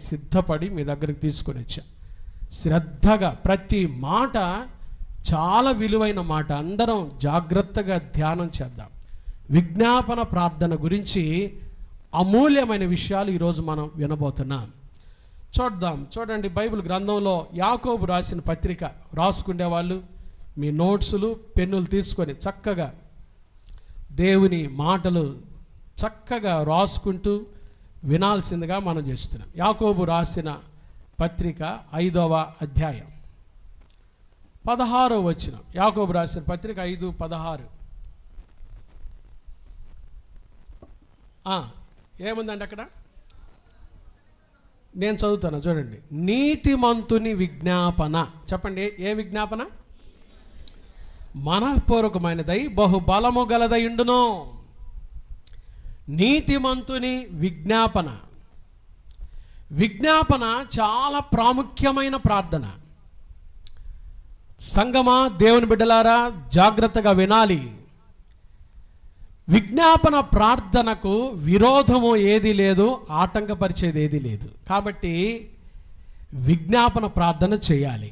సిద్ధపడి మీ దగ్గరికి తీసుకొని వచ్చా. శ్రద్ధగా ప్రతి మాట చాలా విలువైన మాట, అందరం జాగ్రత్తగా ధ్యానం చేద్దాం. విజ్ఞాపన ప్రార్థన గురించి అమూల్యమైన విషయాలు ఈరోజు మనం వినబోతున్నాం. చూడండి బైబిల్ గ్రంథంలో యాకోబు రాసిన పత్రిక. రాసుకునే వాళ్ళు మీ నోట్సులు పెన్నులు తీసుకొని చక్కగా దేవుని మాటలు చక్కగా రాసుకుంటూ వినాల్సిందిగా మనం చేస్తున్నాం. యాకోబు రాసిన పత్రిక 5వ అధ్యాయం 16వ వచనం. యాకోబు రాసిన పత్రిక 5:16. ఏముందండి అక్కడ? నేను చదువుతాను చూడండి. నీతిమంతుని విజ్ఞాపన. చెప్పండి, ఏ విజ్ఞాపన? మనఃపూర్వకమైనదై బహుబలము గలదై ఉండును. నీతిమంతుని విజ్ఞాపన. విజ్ఞాపన చాలా ప్రాముఖ్యమైన ప్రార్థన. సంగమా, దేవుని బిడ్డలారా, జాగ్రత్తగా వినాలి. విజ్ఞాపన ప్రార్థనకు విరోధము ఏది లేదు, ఆటంకపరిచేది ఏది లేదు. కాబట్టి విజ్ఞాపన ప్రార్థన చేయాలి.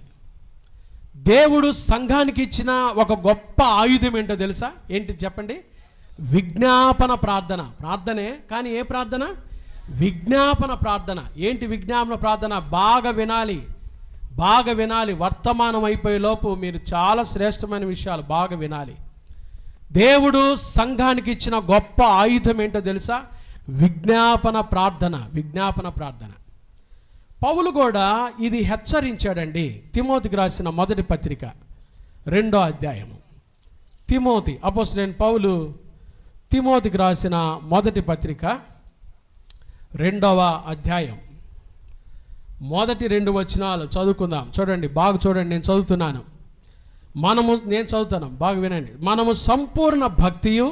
దేవుడు సంఘానికి ఇచ్చిన ఒక గొప్ప ఆయుధం ఏంటో తెలుసా? ఏంటి చెప్పండి? విజ్ఞాపన ప్రార్థన. ప్రార్థనే, కానీ ఏ ప్రార్థన? విజ్ఞాపన ప్రార్థన. ఏంటి విజ్ఞాపన ప్రార్థన? బాగా వినాలి, బాగా వినాలి. వర్తమానం అయిపోయే లోపు మీరు చాలా శ్రేష్టమైన విషయాలు బాగా వినాలి. దేవుడు సంఘానికి ఇచ్చిన గొప్ప ఆయుధం ఏంటో తెలుసా? విజ్ఞాపన ప్రార్థన. విజ్ఞాపన ప్రార్థన. పౌలు కూడా ఇది హెచ్చరించాడండి. తిమోతికి రాసిన మొదటి పత్రిక 2వ అధ్యాయము. తిమోతి, అపోస్తలుడైన పౌలు తిమోతికి రాసిన మొదటి పత్రిక 2వ అధ్యాయం మొదటి 2 వచనాలు చదువుకుందాం. చూడండి, బాగా చూడండి. నేను చదువుతున్నాను. నేను చదువుతాను, బాగా వినండి. మనము సంపూర్ణ భక్తియు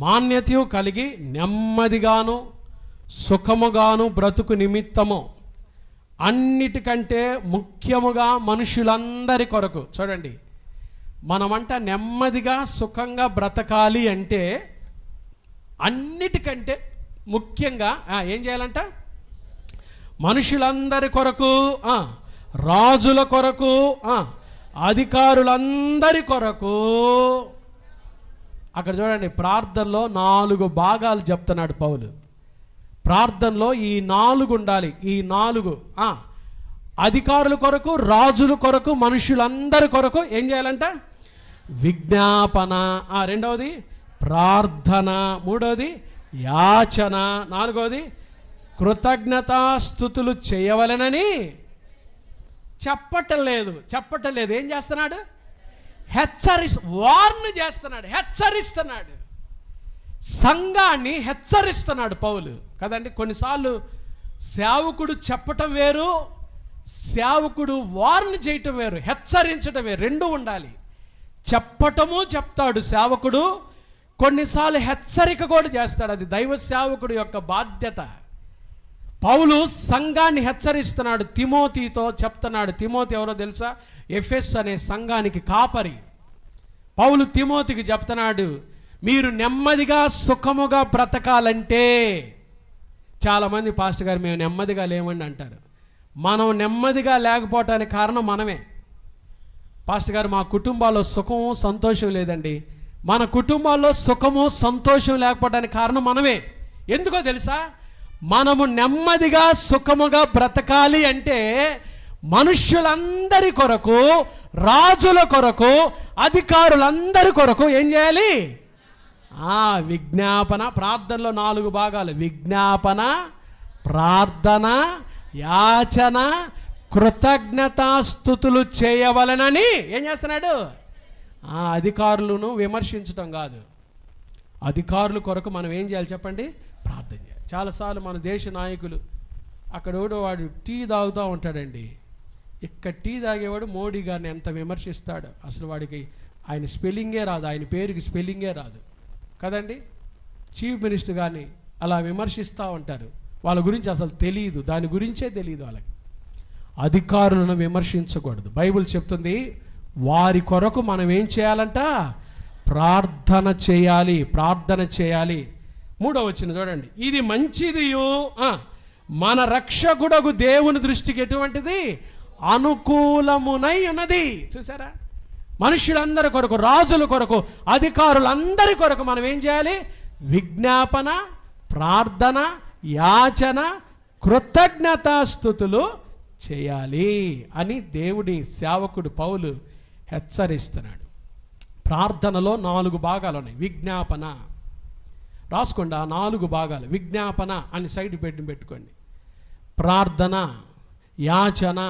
మాన్యతయు కలిగి నెమ్మదిగాను సుఖముగాను బ్రతుకు నిమిత్తము అన్నిటికంటే ముఖ్యముగా మనుషులందరి కొరకు. చూడండి, మనమంట నెమ్మదిగా సుఖంగా బ్రతకాలి అంటే అన్నిటికంటే ముఖ్యంగా ఏం చేయాలంట? మనుషులందరి కొరకు, రాజుల కొరకు, అధికారులందరి కొరకు. అక్కడ చూడండి, ప్రార్థనలో 4 భాగాలు చెప్తున్నాడు పౌలు. ప్రార్థనలో ఈ 4 ఉండాలి. ఈ 4 అధికారుల కొరకు, రాజుల కొరకు, మనుషులందరి కొరకు ఏం చేయాలంట? విజ్ఞాపన. 2వది ప్రార్థన. 3వది యాచన. 4వది కృతజ్ఞతాస్తుతులు చేయవలెనని చెప్పటం లేదు. ఏం చేస్తున్నాడు? వార్న్ చేస్తున్నాడు, హెచ్చరిస్తున్నాడు. సంఘాన్ని హెచ్చరిస్తున్నాడు పౌలు కదండి. కొన్నిసార్లు సేవకుడు చెప్పటం వేరు, సేవకుడు వార్న్ చేయటం వేరు, హెచ్చరించటం వేరు. 2 ఉండాలి. చెప్పటము చెప్తాడు సేవకుడు, కొన్నిసార్లు హెచ్చరిక కూడా చేస్తాడు. అది దైవ సేవకుడు యొక్క బాధ్యత. పౌలు సంఘాన్ని హెచ్చరిస్తున్నాడు. తిమోతితో చెప్తున్నాడు. తిమోతి ఎవరో తెలుసా? ఎఫెస్ అనే సంఘానికి కాపరి. పౌలు తిమోతికి చెప్తున్నాడు, మీరు నెమ్మదిగా సుఖముగా బ్రతకాలంటే. చాలామంది పాస్టర్ గారు మేము నెమ్మదిగా లేమండి అంటారు. మనం నెమ్మదిగా లేకపోవటానికి కారణం మనమే. పాస్టర్ గారు మా కుటుంబాల్లో సుఖము సంతోషం లేదండి. మన కుటుంబాల్లో సుఖము సంతోషం లేకపోవడానికి కారణం మనమే. ఎందుకో తెలుసా? మనము నెమ్మదిగా సుఖముగా బ్రతకాలి అంటే మనుష్యులందరి కొరకు, రాజుల కొరకు, అధికారులందరి కొరకు ఏం చేయాలి? విజ్ఞాపన. ప్రార్థనలో 4 భాగాలు: విజ్ఞాపన, ప్రార్థన, యాచన, కృతజ్ఞతాస్తుతులు చేయవలనని. ఏం చేస్తున్నాడు? అధికారులను విమర్శించటం కాదు. అధికారుల కొరకు మనం ఏం చేయాలి చెప్పండి? ప్రార్థన చేయాలి. చాలాసార్లు మన దేశ నాయకులు అక్కడ వాడు టీ తాగుతూ ఉంటాడండి. ఇక్కడ టీ తాగేవాడు మోడీ గారిని ఎంత విమర్శిస్తాడు. అసలు వాడికి ఆయన స్పెల్లింగే రాదు, ఆయన పేరుకి స్పెల్లింగే రాదు కదండి. చీఫ్ మినిస్టర్ గారిని అలా విమర్శిస్తూ ఉంటారు. వాళ్ళ గురించి అసలు తెలియదు, దాని గురించే తెలియదు వాళ్ళకి. అధికారులను విమర్శించకూడదు. బైబిల్ చెప్తుంది వారి కొరకు మనం ఏం చేయాలంట? ప్రార్థన చేయాలి. 3వ వచనం చూడండి. ఇది మంచిదియు మన రక్షకుడగు దేవుని దృష్టికి ఎటువంటిది? అనుకూలమునై ఉన్నది. చూసారా? మనుషులందరి కొరకు, రాజుల కొరకు, అధికారులందరి కొరకు మనం ఏం చేయాలి? విజ్ఞాపన, ప్రార్థన, యాచన, కృతజ్ఞతాస్తుతులు చేయాలి అని దేవుడి సేవకుడు పౌలు హెచ్చరిస్తున్నాడు. ప్రార్థనలో 4 భాగాలు ఉన్నాయి. విజ్ఞాపన రాసుకోండి, ఆ 4 భాగాలు. విజ్ఞాపన అని సైడ్ పెట్టుకోండి. ప్రార్థన, యాచన,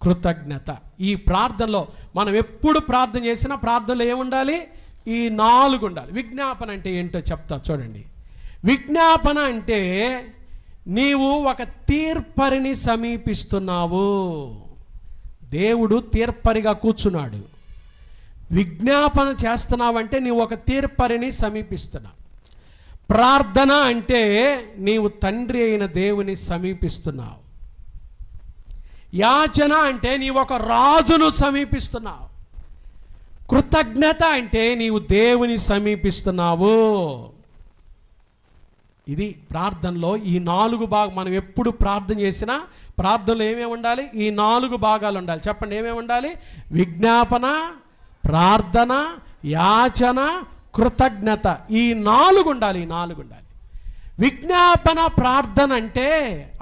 కృతజ్ఞత. ఈ ప్రార్థనలో మనం ఎప్పుడు ప్రార్థన చేసినా ప్రార్థనలో ఏముండాలి? ఈ 4 ఉండాలి. విజ్ఞాపన అంటే ఏంటో చెప్తా చూడండి. విజ్ఞాపన అంటే నీవు ఒక తీర్పరిని సమీపిస్తున్నావు. దేవుడు తీర్పరిగా కూర్చున్నాడు. విజ్ఞాపన చేస్తున్నావంటే నీవు ఒక తీర్పరిని సమీపిస్తున్నావు. ప్రార్థన అంటే నీవు తండ్రి అయిన దేవుని సమీపిస్తున్నావు. యాచన అంటే నీవు ఒక రాజును సమీపిస్తున్నావు. కృతజ్ఞత అంటే నీవు దేవుని సమీపిస్తున్నావు. ఇది ప్రార్థనలో ఈ 4 భాగం. మనం ఎప్పుడు ప్రార్థన చేసినా ప్రార్థనలో ఏమేమి ఉండాలి? ఈ 4 భాగాలు ఉండాలి. చెప్పండి, ఏమేమి ఉండాలి? విజ్ఞాపన, ప్రార్థన, యాచన, కృతజ్ఞత. ఈ 4 ఉండాలి. ఈ 4 ఉండాలి. విజ్ఞాపన ప్రార్థన అంటే,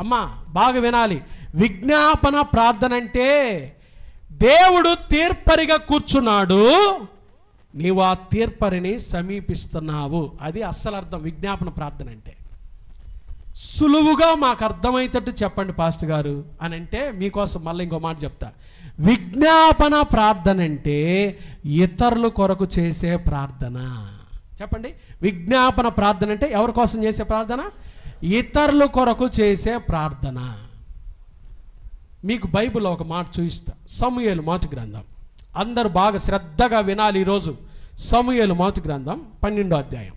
అమ్మా బాగా వినాలి, విజ్ఞాపన ప్రార్థన అంటే దేవుడు తీర్పరిగా కూర్చున్నాడు, నీవు ఆ తీర్పరిని సమీపిస్తున్నావు. అది అస్సలు అర్థం విజ్ఞాపన ప్రార్థన అంటే. సులువుగా మాకు అర్థమయ్యేటట్టు చెప్పండి పాస్టర్ గారు అని అంటే మీకోసం మళ్ళీ ఇంకో మాట చెప్తా. విజ్ఞాపన ప్రార్థన అంటే ఇతరుల కొరకు చేసే ప్రార్థన. చెప్పండి, విజ్ఞాపన ప్రార్థన అంటే ఎవరి కోసం చేసే ప్రార్థన? ఇతరుల కొరకు చేసే ప్రార్థన. మీకు బైబిల్లో ఒక మాట చూపిస్తా. సమూయేలు మొదటి గ్రంథం, అందరూ బాగా శ్రద్ధగా వినాలి ఈరోజు. సమూయేలు మొదటి గ్రంథం 12వ అధ్యాయం.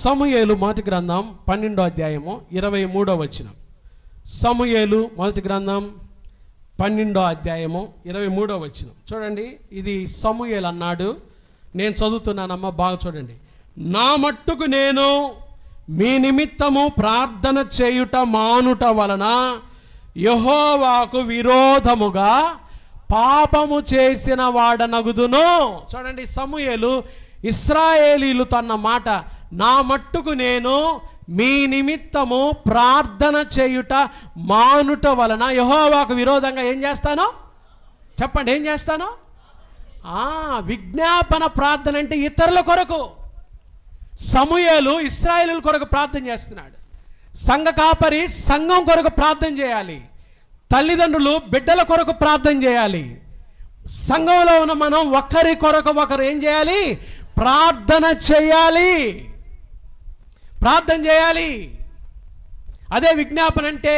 సమూయేలు మొదటి గ్రంథం 12వ అధ్యాయము 23వ వచనం. సమూయేలు మొదటి గ్రంథం 12వ అధ్యాయము 23వ వచనం చూడండి. ఇది సమూయేలు అన్నాడు. నేను చదువుతున్నానమ్మా, బాగా చూడండి. నా మట్టుకు నేను మీ నిమిత్తము ప్రార్థన చేయుట మానుట వలన యెహోవాకు విరోధముగా పాపము చేసిన వాడనగుదును. చూడండి, సమూయేలు ఇశ్రాయేలీయులతో అన్న మాట, నా మట్టుకు నేను మీ నిమిత్తము ప్రార్థన చేయుట మానుట వలన యెహోవాకు విరోధంగా ఏం చేస్తాను? చెప్పండి, ఏం చేస్తాను? విజ్ఞాపన ప్రార్థన అంటే ఇతరుల కొరకు. సమూయేలు ఇశ్రాయేలీయుల కొరకు ప్రార్థన చేస్తున్నాడు. సంఘ కాపరి సంఘం కొరకు ప్రార్థన చేయాలి. తల్లిదండ్రులు బిడ్డల కొరకు ప్రార్థన చేయాలి. సంఘంలో ఉన్న మనం ఒకరి కొరకు ఒకరు ఏం చేయాలి? ప్రార్థన చేయాలి. ప్రార్థన చేయాలి. అదే విజ్ఞాపన అంటే.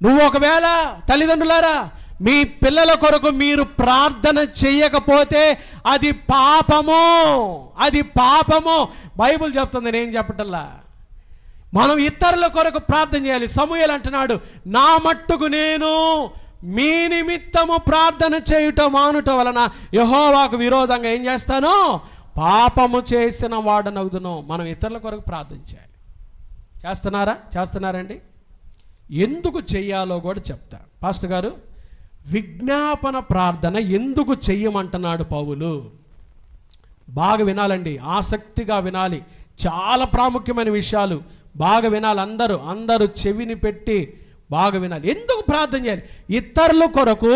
నువ్వు ఒకవేళ తల్లిదండ్రులారా మీ పిల్లల కొరకు మీరు ప్రార్థన చేయకపోతే అది పాపము, అది పాపము. బైబిల్ చెప్తుంది, నేను చెప్పటల్లా. మనం ఇతరుల కొరకు ప్రార్థన చేయాలి. సమూయేలు అంటున్నాడు, నా మట్టుకు నేను మీ నిమిత్తము ప్రార్థన చేయుట మానుట వలన యెహోవాకు విరోధంగా ఏం చేస్తాను? పాపము చేసిన వాడనగుదును. మనం ఇతరుల కొరకు ప్రార్థన చేయాలి. చేస్తున్నారండి? ఎందుకు చెయ్యాలో కూడా చెప్తా. పాస్టర్ గారు, విజ్ఞాపన ప్రార్థన ఎందుకు చెయ్యమంటున్నాడు పౌలు? బాగా వినాలండి, ఆసక్తిగా వినాలి. చాలా ప్రాముఖ్యమైన విషయాలు బాగా వినాలి. అందరూ చెవిని పెట్టి బాగా వినాలి. ఎందుకు ప్రార్థన చేయాలి? ఇతరుల కొరకు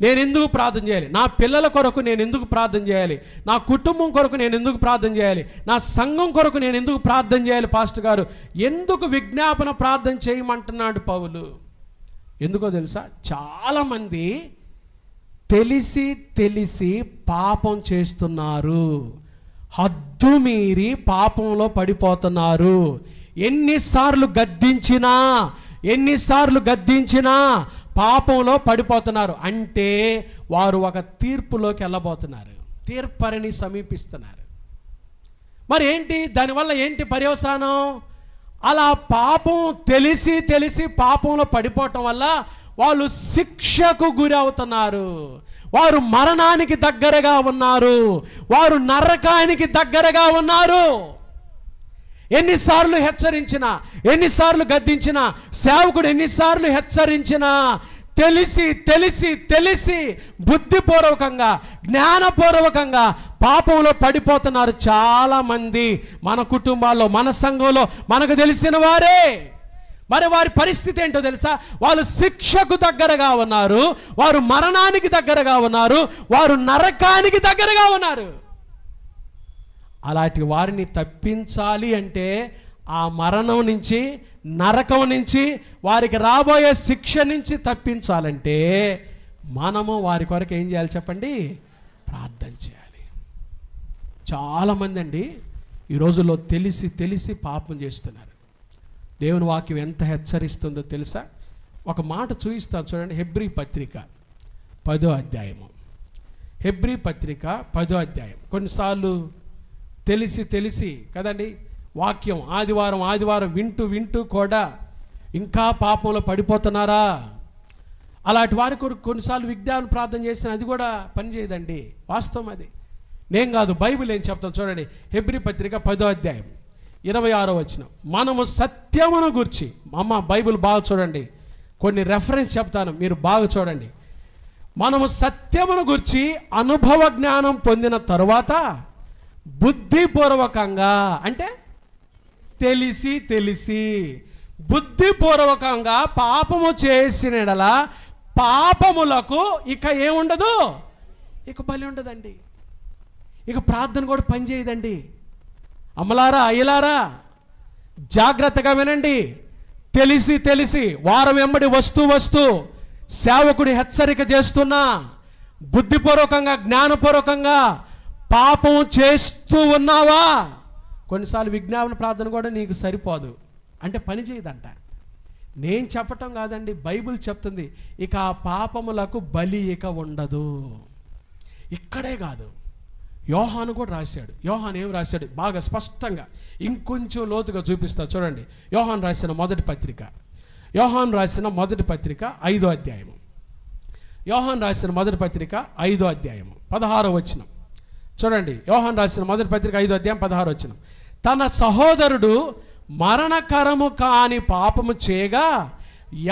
నేను ఎందుకు ప్రార్థన చేయాలి? నా పిల్లల కొరకు నేను ఎందుకు ప్రార్థన చేయాలి? నా కుటుంబం కొరకు నేను ఎందుకు ప్రార్థన చేయాలి? నా సంఘం కొరకు నేను ఎందుకు ప్రార్థన చేయాలి? పాస్టర్ గారు, ఎందుకు విజ్ఞాపన ప్రార్థన చేయమంటున్నాడు పౌలు? ఎందుకో తెలుసా? చాలామంది తెలిసి పాపం చేస్తున్నారు. హద్దు మీరి పాపంలో పడిపోతున్నారు. ఎన్నిసార్లు గద్దించినా పాపంలో పడిపోతున్నారు. అంటే వారు ఒక తీర్పులోకి వెళ్ళబోతున్నారు. తీర్పరిని సమీపిస్తున్నారు. మరి ఏంటి దానివల్ల? ఏంటి పర్యవసానం? అలా పాపం తెలిసి పాపంలో పడిపోవటం వల్ల వాళ్ళు శిక్షకు గురి అవుతున్నారు. వారు మరణానికి దగ్గరగా ఉన్నారు. వారు నరకానికి దగ్గరగా ఉన్నారు. ఎన్నిసార్లు హెచ్చరించినా, ఎన్నిసార్లు గద్దించినా, సేవకుడు ఎన్నిసార్లు హెచ్చరించినా తెలిసి తెలిసి తెలిసి బుద్ధిపూర్వకంగా, జ్ఞానపూర్వకంగా పాపంలో పడిపోతున్నారు చాలామంది. మన కుటుంబాల్లో, మన సంఘంలో మనకు తెలిసిన వారే. మరి వారి పరిస్థితి ఏంటో తెలుసా? వాళ్ళు శిక్షకు దగ్గరగా ఉన్నారు, వారు మరణానికి దగ్గరగా ఉన్నారు, వారు నరకానికి దగ్గరగా ఉన్నారు. అలాంటి వారిని తప్పించాలి అంటే, ఆ మరణం నుంచి, నరకం నుంచి, వారికి రాబోయే శిక్ష నుంచి తప్పించాలంటే మనము వారి కొరకు ఏం చేయాలి చెప్పండి? ప్రార్థన చేయాలి. చాలామంది అండి ఈ రోజుల్లో తెలిసి తెలిసి పాపం చేస్తున్నారు. దేవుని వాక్యం ఎంత హెచ్చరిస్తుందో తెలుసా? ఒక మాట చూపిస్తాను చూడండి. హెబ్రీ పత్రిక 10వ అధ్యాయము. హెబ్రీ పత్రిక 10వ అధ్యాయం. కొన్నిసార్లు తెలిసి తెలిసి కదండి వాక్యం ఆదివారం వింటూ వింటూ కూడా ఇంకా పాపంలో పడిపోతున్నారా? అలాంటి వారి కొరకు కొన్నిసార్లు విజ్ఞానం ప్రార్థన చేసిన అది కూడా పనిచేయదండి. వాస్తవం అది. నేను కాదు, బైబిల్ ఏం చెప్తాను చూడండి. హెబ్రీ పత్రిక 10వ అధ్యాయం 26వ వచనం. మనము సత్యమును గురించి, అమ్మ బైబిల్ బాగా చూడండి, కొన్ని రెఫరెన్స్ చెప్తాను, మీరు బాగా చూడండి. మనము సత్యమును గురించి అనుభవ జ్ఞానం పొందిన తరువాత బుద్ధిపూర్వకంగా, అంటే తెలిసి తెలిసి బుద్ధిపూర్వకంగా పాపము చేసిన యెడల పాపములకు ఇక ఏముండదు, ఇక బలి ఉండదండి, ఇక ప్రార్థన కూడా పనిచేయదండి. అమ్మలారా, అయ్యలారా, జాగ్రత్తగా వినండి. తెలిసి తెలిసి వారం వెంబడి వస్తూ సేవకుడి హెచ్చరిక చేస్తున్నా, బుద్ధిపూర్వకంగా, జ్ఞానపూర్వకంగా పాపం చేస్తూ ఉన్నావా? కొన్నిసార్లు విజ్ఞాపన ప్రార్థన కూడా నీకు సరిపోదు, అంటే పని చేయదంట. నేను చెప్పటం కాదండి, బైబిల్ చెప్తుంది. ఇక ఆ పాపములకు బలి ఇక ఉండదు. ఇక్కడే కాదు, యోహాను కూడా రాశాడు. యోహాను ఏం రాశాడు బాగా స్పష్టంగా ఇంకొంచెం లోతుగా చూపిస్తా చూడండి. యోహాను రాసిన మొదటి పత్రిక 5వ అధ్యాయము. యోహాను రాసిన మొదటి పత్రిక 5వ అధ్యాయము 16వ వచనం చూడండి. యోహాను రాసిన మొదటి పత్రిక 5వ అధ్యాయం 16వ వచనం. తన సహోదరుడు మరణకరము కాని పాపము చేయగా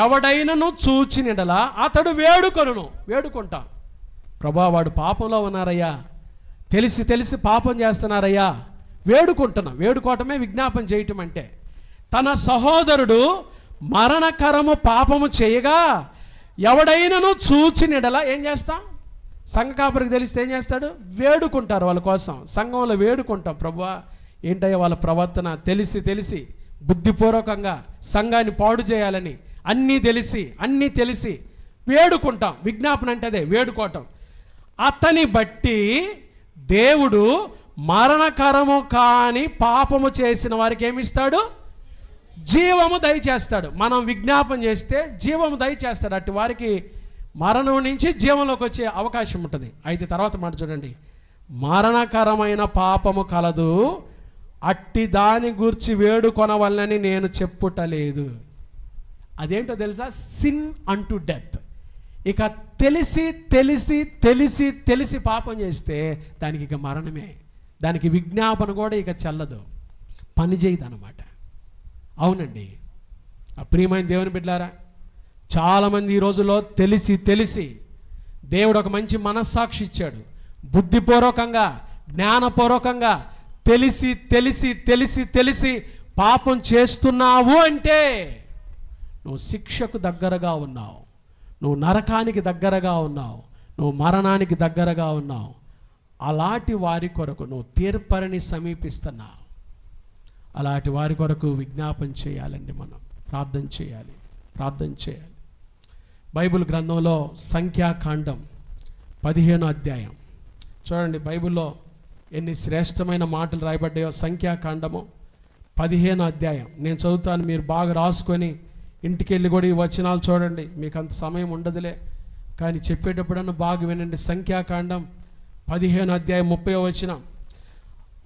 ఎవడైనను చూచినడలా అతడు వేడుకుంటాం. ప్రభా, వాడు పాపంలో ఉన్నారయ్యా, తెలిసి తెలిసి పాపం చేస్తున్నారయ్యా, వేడుకోవటమే విజ్ఞాపన చేయటం అంటే. తన సహోదరుడు మరణకరము పాపము చేయగా ఎవడైనను చూచినడలా ఏం చేస్తాం? సంఘ కాపరికి తెలిస్తే ఏం చేస్తాడు? వేడుకుంటారు వాళ్ళ కోసం. సంఘంలో వేడుకుంటాం, ప్రభువా ఏంటయ్యా వాళ్ళ ప్రవర్తన తెలిసి తెలిసి బుద్ధిపూర్వకంగా సంఘాన్ని పాడు చేయాలని అన్నీ తెలిసి వేడుకుంటాం. విజ్ఞాపన అంటే అదే, వేడుకోవటం. అతని బట్టి దేవుడు మరణకరము కాని పాపము చేసిన వారికి ఏమిస్తాడు? జీవము దయచేస్తాడు. మనం విజ్ఞాపన చేస్తే జీవము దయచేస్తాడు. అట్టి వారికి మరణం నుంచి జీవంలోకి వచ్చే అవకాశం ఉంటుంది. అయితే తర్వాత మాట చూడండి. మరణకరమైన పాపము కలదు, అట్టి దాని గూర్చి వేడుకొనవలనని నేను చెప్పుటలేదు. అదేంటో తెలుసా? సిన్ అంటూ డెత్. ఇక తెలిసి తెలిసి తెలిసి తెలిసి పాపం చేస్తే దానికి ఇక మరణమే. దానికి విజ్ఞాపన కూడా ఇక చెల్లదు, పని చేయదు అన్నమాట. అవునండి, ప్రియమైన దేవుని బిడ్డలారా, చాలామంది ఈ రోజుల్లో తెలిసి తెలిసి, దేవుడు ఒక మంచి మనస్సాక్షి ఇచ్చాడు, బుద్ధిపూర్వకంగా, జ్ఞానపూర్వకంగా తెలిసి తెలిసి తెలిసి తెలిసి పాపం చేస్తున్నావు అంటే నువ్వు శిక్షకు దగ్గరగా ఉన్నావు, నువ్వు నరకానికి దగ్గరగా ఉన్నావు, నువ్వు మరణానికి దగ్గరగా ఉన్నావు. అలాంటి వారి కొరకు నువ్వు తీర్పరిని సమీపిస్తున్నావు. అలాంటి వారి కొరకు విజ్ఞాపన చేయాలండి, మనం ప్రార్థన చేయాలి. బైబిల్ గ్రంథంలో సంఖ్యాకాండం 15వ అధ్యాయం చూడండి. బైబిల్లో ఎన్ని శ్రేష్టమైన మాటలు రాయబడ్డాయో. సంఖ్యాకాండము 15వ అధ్యాయం నేను చదువుతాను, మీరు బాగా రాసుకొని ఇంటికి వెళ్ళి కూడా ఈ వచనాలు చూడండి. మీకు అంత సమయం ఉండదులే, కానీ చెప్పేటప్పుడన్నా బాగా వినండి. సంఖ్యాకాండం 15వ అధ్యాయం 30వ వచనం,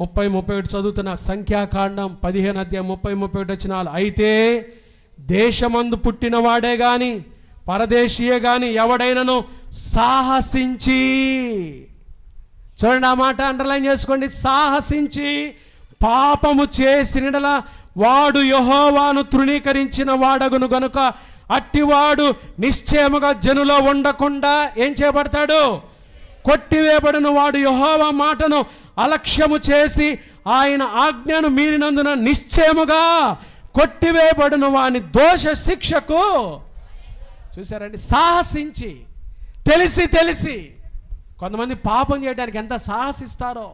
30-31 చదువుతున్న. సంఖ్యాకాండం 15వ అధ్యాయం 30-31 వచనాలు. అయితే దేశమందు పుట్టినవాడే గాని పరదేశీయే గాని ఎవడైనను సాహసించి, చూడండి ఆ మాట అండర్లైన్ చేసుకోండి, సాహసించి పాపము చేసినడల వాడు యెహోవాను తృణీకరించిన వాడగును గనుక అట్టివాడు నిశ్చయముగా జనులో ఉండకుండా ఏం చేయబడతాడు? కొట్టివేయబడిన వాడు యెహోవా మాటను అలక్ష్యము చేసి ఆయన ఆజ్ఞను మీరినందున నిశ్చయముగా కొట్టివేయబడిన వాని దోష శిక్షకు, చూసారండి, సాహసించి తెలిసి కొంతమంది పాపం చేయడానికి ఎంత సాహసిస్తారో,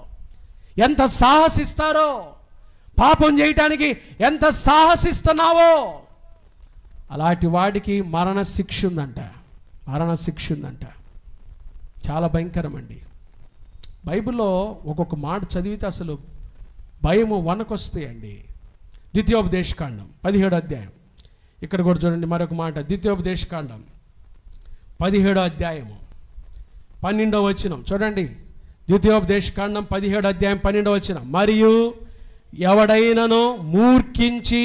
పాపం చేయటానికి ఎంత సాహసిస్తున్నావో, అలాంటి వాడికి మరణ శిక్ష ఉందంట. చాలా భయంకరం అండి. బైబిల్లో ఒక్కొక్క మాట చదివితే అసలు భయము వనకొస్తాయండి. ద్వితీయోపదేశకాండం 17వ అధ్యాయం, ఇక్కడ కూడా చూడండి మరొక మాట. ద్వితీయోపదేశకాండం 17వ అధ్యాయము 12వ వచనం చూడండి. ద్వితీయోపదేశకాండం 17వ అధ్యాయం 12వ వచనం, మరియు ఎవడైనను మూర్ఖించి,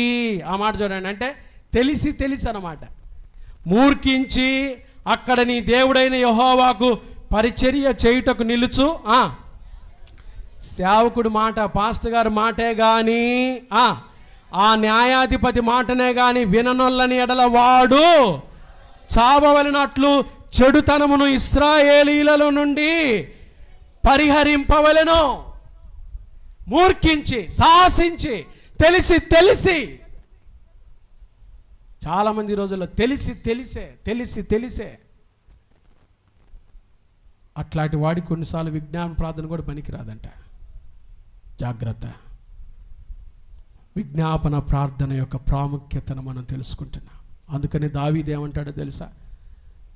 ఆ మాట చూడండి, అంటే తెలిసి అన్నమాట, మూర్ఖించి అక్కడ నీ దేవుడైన యెహోవాకు పరిచర్య చేయుటకు నిలుచు, సేవకుడు మాట, పాస్టర్ గారి మాటే కానీ ఆ న్యాయాధిపతి మాటనే కానీ విననొల్లని ఎడల వాడు చావవలెనట్లు చెడుతనమును ఇశ్రాయేలీయుల నుండి పరిహరింపవలెను. మూర్ఖించి, సాహసించి, తెలిసి చాలామంది ఈ రోజుల్లో తెలిసే అట్లాంటి వాడి కొన్నిసార్లు విజ్ఞాపన ప్రార్థన కూడా పనికిరాదంట. జాగ్రత్త. విజ్ఞాపన ప్రార్థన యొక్క ప్రాముఖ్యతను మనం తెలుసుకుంటున్నాం. అందుకని దావీదు ఏమంటాడో తెలుసా?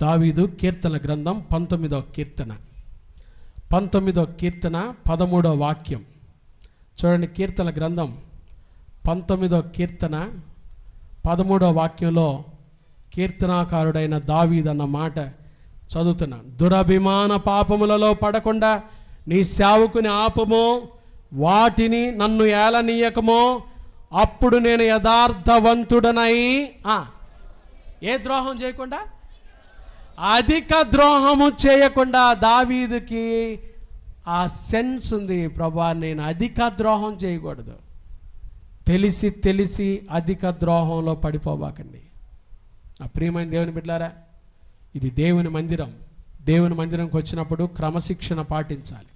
దావీదు కీర్తన గ్రంథం 19వ కీర్తన 13వ వాక్యం చూడండి. కీర్తన గ్రంథం 19వ కీర్తన 13వ వాక్యంలో కీర్తనాకారుడైన దావీదు అన్న మాట చదువుతున్నా. దురభిమాన పాపములలో పడకుండా నీ సేవకుని ఆపము, వాటిని నన్ను ఏలనీయకమో, అప్పుడు నేను యథార్థవంతుడనై ఏ ద్రోహం చేయకుండా, అధిక ద్రోహము చేయకుండా. దావీదుకి ఆ సెన్స్ ఉంది, ప్రభా నేను అధిక ద్రోహం చేయకూడదు. తెలిసి అధిక ద్రోహంలో పడిపోబాకండి. ఆ ప్రియమైన దేవుని బిడ్డలారా, ఇది దేవుని మందిరం. దేవుని మందిరంకి వచ్చినప్పుడు క్రమశిక్షణ పాటించాలి.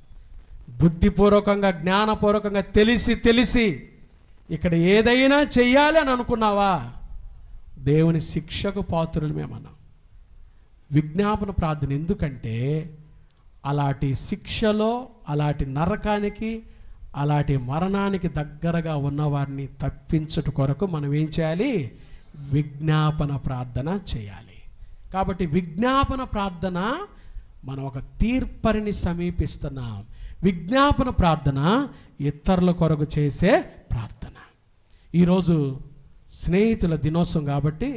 బుద్ధిపూర్వకంగా, జ్ఞానపూర్వకంగా తెలిసి ఇక్కడ ఏదైనా చెయ్యాలి అని అనుకున్నావా, దేవుని శిక్షకు పాత్రులమే మనం. విజ్ఞాపన ప్రార్థన ఎందుకంటే అలాంటి శిక్షలో, అలాంటి నరకానికి, అలాంటి మరణానికి దగ్గరగా ఉన్నవారిని తప్పించుట కొరకు మనం ఏం చేయాలి? విజ్ఞాపన ప్రార్థన చేయాలి. కాబట్టి విజ్ఞాపన ప్రార్థన, మనం ఒక తీర్పరిని సమీపిస్తున్నాం. విజ్ఞాపన ప్రార్థన ఇతరుల కొరకు చేసే ప్రార్థన. ఈరోజు స్నేహితుల దినోత్సవం కాబట్టి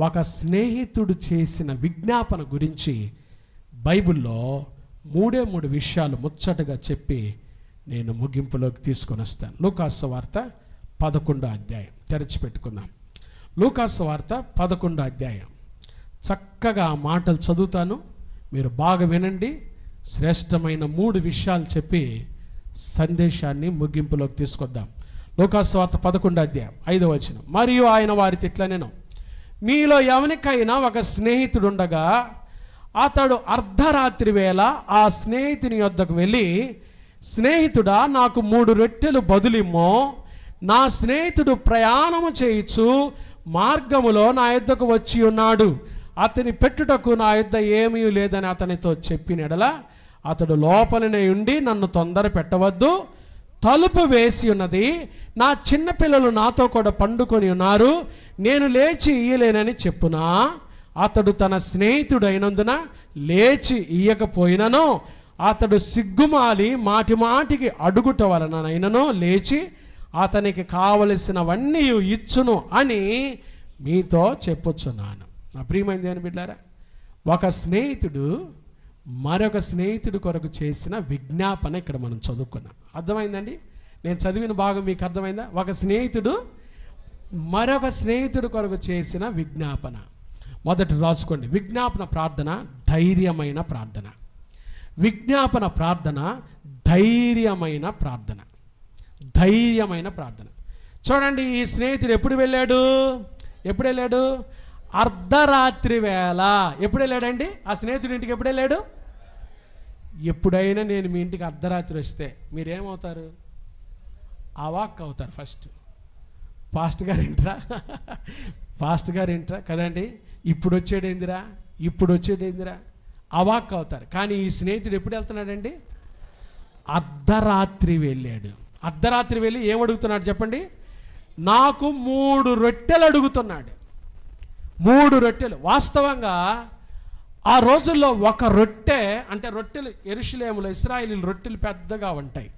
ఒక స్నేహితుడు చేసిన విజ్ఞాపన గురించి బైబిల్లో 3 విషయాలు ముచ్చటగా చెప్పి నేను ముగింపులోకి తీసుకొని వస్తాను. లూకాసు వార్త 11వ అధ్యాయం తెరచిపెట్టుకుందాం. లూకాసు వార్త 11వ అధ్యాయం. చక్కగా ఆ మాటలు చదువుతాను, మీరు బాగా వినండి. శ్రేష్టమైన 3 విషయాలు చెప్పి సందేశాన్ని ముగింపులోకి తీసుకొద్దాం. లూకాసు వార్త 11వ అధ్యాయం 5వ వచనం. మరియు ఆయన వారితో ఇట్లా, నేను మీలో ఎవరికైనా ఒక స్నేహితుడు ఉండగా అతడు అర్ధరాత్రి వేళ ఆ స్నేహితుని యొద్దకు వెళ్ళి, స్నేహితుడా నాకు 3 రొట్టెలు బదులిమ్మో, నా స్నేహితుడు ప్రయాణము చేయుచు మార్గములో నా యొద్దకు వచ్చి ఉన్నాడు, అతని పెట్టుటకు నా యొద్ద ఏమీ లేదని అతనితో చెప్పిన ఎడల, అతడు లోపలనే ఉండి నన్ను తొందర పెట్టవద్దు, తలుపు వేసి ఉన్నది, నా చిన్నపిల్లలు నాతో కూడా పండుకొని ఉన్నారు, నేను లేచి ఇయ్యలేనని చెప్పునా, అతడు తన స్నేహితుడైనందున లేచి ఇయ్యకపోయినను, అతడు సిగ్గుమాలి మాటికి అడుగుట వలననైనను లేచి అతనికి కావలసినవన్నీ ఇచ్చును అని మీతో చెప్పుచున్నాను. నా ప్రియమైన దేవుని బిడ్డలారా, ఒక స్నేహితుడు మరొక స్నేహితుడి కొరకు చేసిన విజ్ఞాపన ఇక్కడ మనం చదువుకున్నాం. అర్థమైందండి? నేను చదివిన భాగం మీకు అర్థమైందా? ఒక స్నేహితుడు మరొక స్నేహితుడి కొరకు చేసిన విజ్ఞాపన. మొదట రాసుకోండి. విజ్ఞాపన ప్రార్థన ధైర్యమైన ప్రార్థన. విజ్ఞాపన ప్రార్థన ధైర్యమైన ప్రార్థన. ధైర్యమైన ప్రార్థన. చూడండి, ఈ స్నేహితుడు ఎప్పుడు వెళ్ళాడు? అర్ధరాత్రి వేళ. ఎప్పుడు వెళ్ళాడండి ఆ స్నేహితుడి ఇంటికి? ఎప్పుడు వెళ్ళాడు? ఎప్పుడైనా నేను మీ ఇంటికి అర్ధరాత్రి వస్తే మీరేమవుతారు? అవాక్ అవుతారు. ఫస్ట్ పాస్ట్ గారు ఏంట్రా కదండి, ఇప్పుడు వచ్చేడేందిరా అవాక్ అవుతారు. కానీ ఈ స్నేహితుడు ఎప్పుడు వెళ్తున్నాడండి? అర్ధరాత్రి వెళ్ళాడు. అర్ధరాత్రి వెళ్ళి ఏమడుగుతున్నాడు చెప్పండి? నాకు 3 రొట్టెలు అడుగుతున్నాడు. 3 రొట్టెలు. వాస్తవంగా ఆ రోజుల్లో ఒక రొట్టె అంటే, రొట్టెలు యెరూషలేములో ఇశ్రాయేలీయుల రొట్టెలు పెద్దగా ఉంటాయి.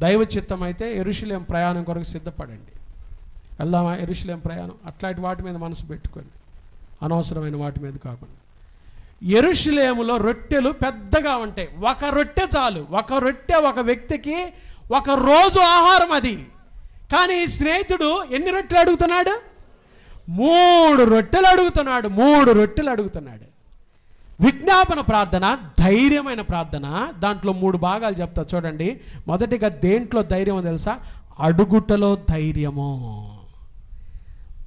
దైవ చిత్తం అయితే యెరూషలేం ప్రయాణం కొరకు సిద్ధపడండి. వెళ్దామా యెరూషలేం ప్రయాణం? అట్లాంటి వాటి మీద మనసు పెట్టుకోండి, అనవసరమైన వాటి మీద కాకుండా. యెరూషలేములో రొట్టెలు పెద్దగా ఉంటాయి. ఒక రొట్టె చాలు. ఒక రొట్టె ఒక వ్యక్తికి ఒక రోజు ఆహారం అది. కానీ ఈ స్నేహితుడు ఎన్ని రొట్టెలు అడుగుతున్నాడు? 3 రొట్టెలు అడుగుతున్నాడు. విజ్ఞాపన ప్రార్థన, ధైర్యమైన ప్రార్థన. దాంట్లో 3 భాగాలు చెప్తా చూడండి. మొదటిగా దేంట్లో ధైర్యమో తెలుసా? అడుగుటలో ధైర్యము.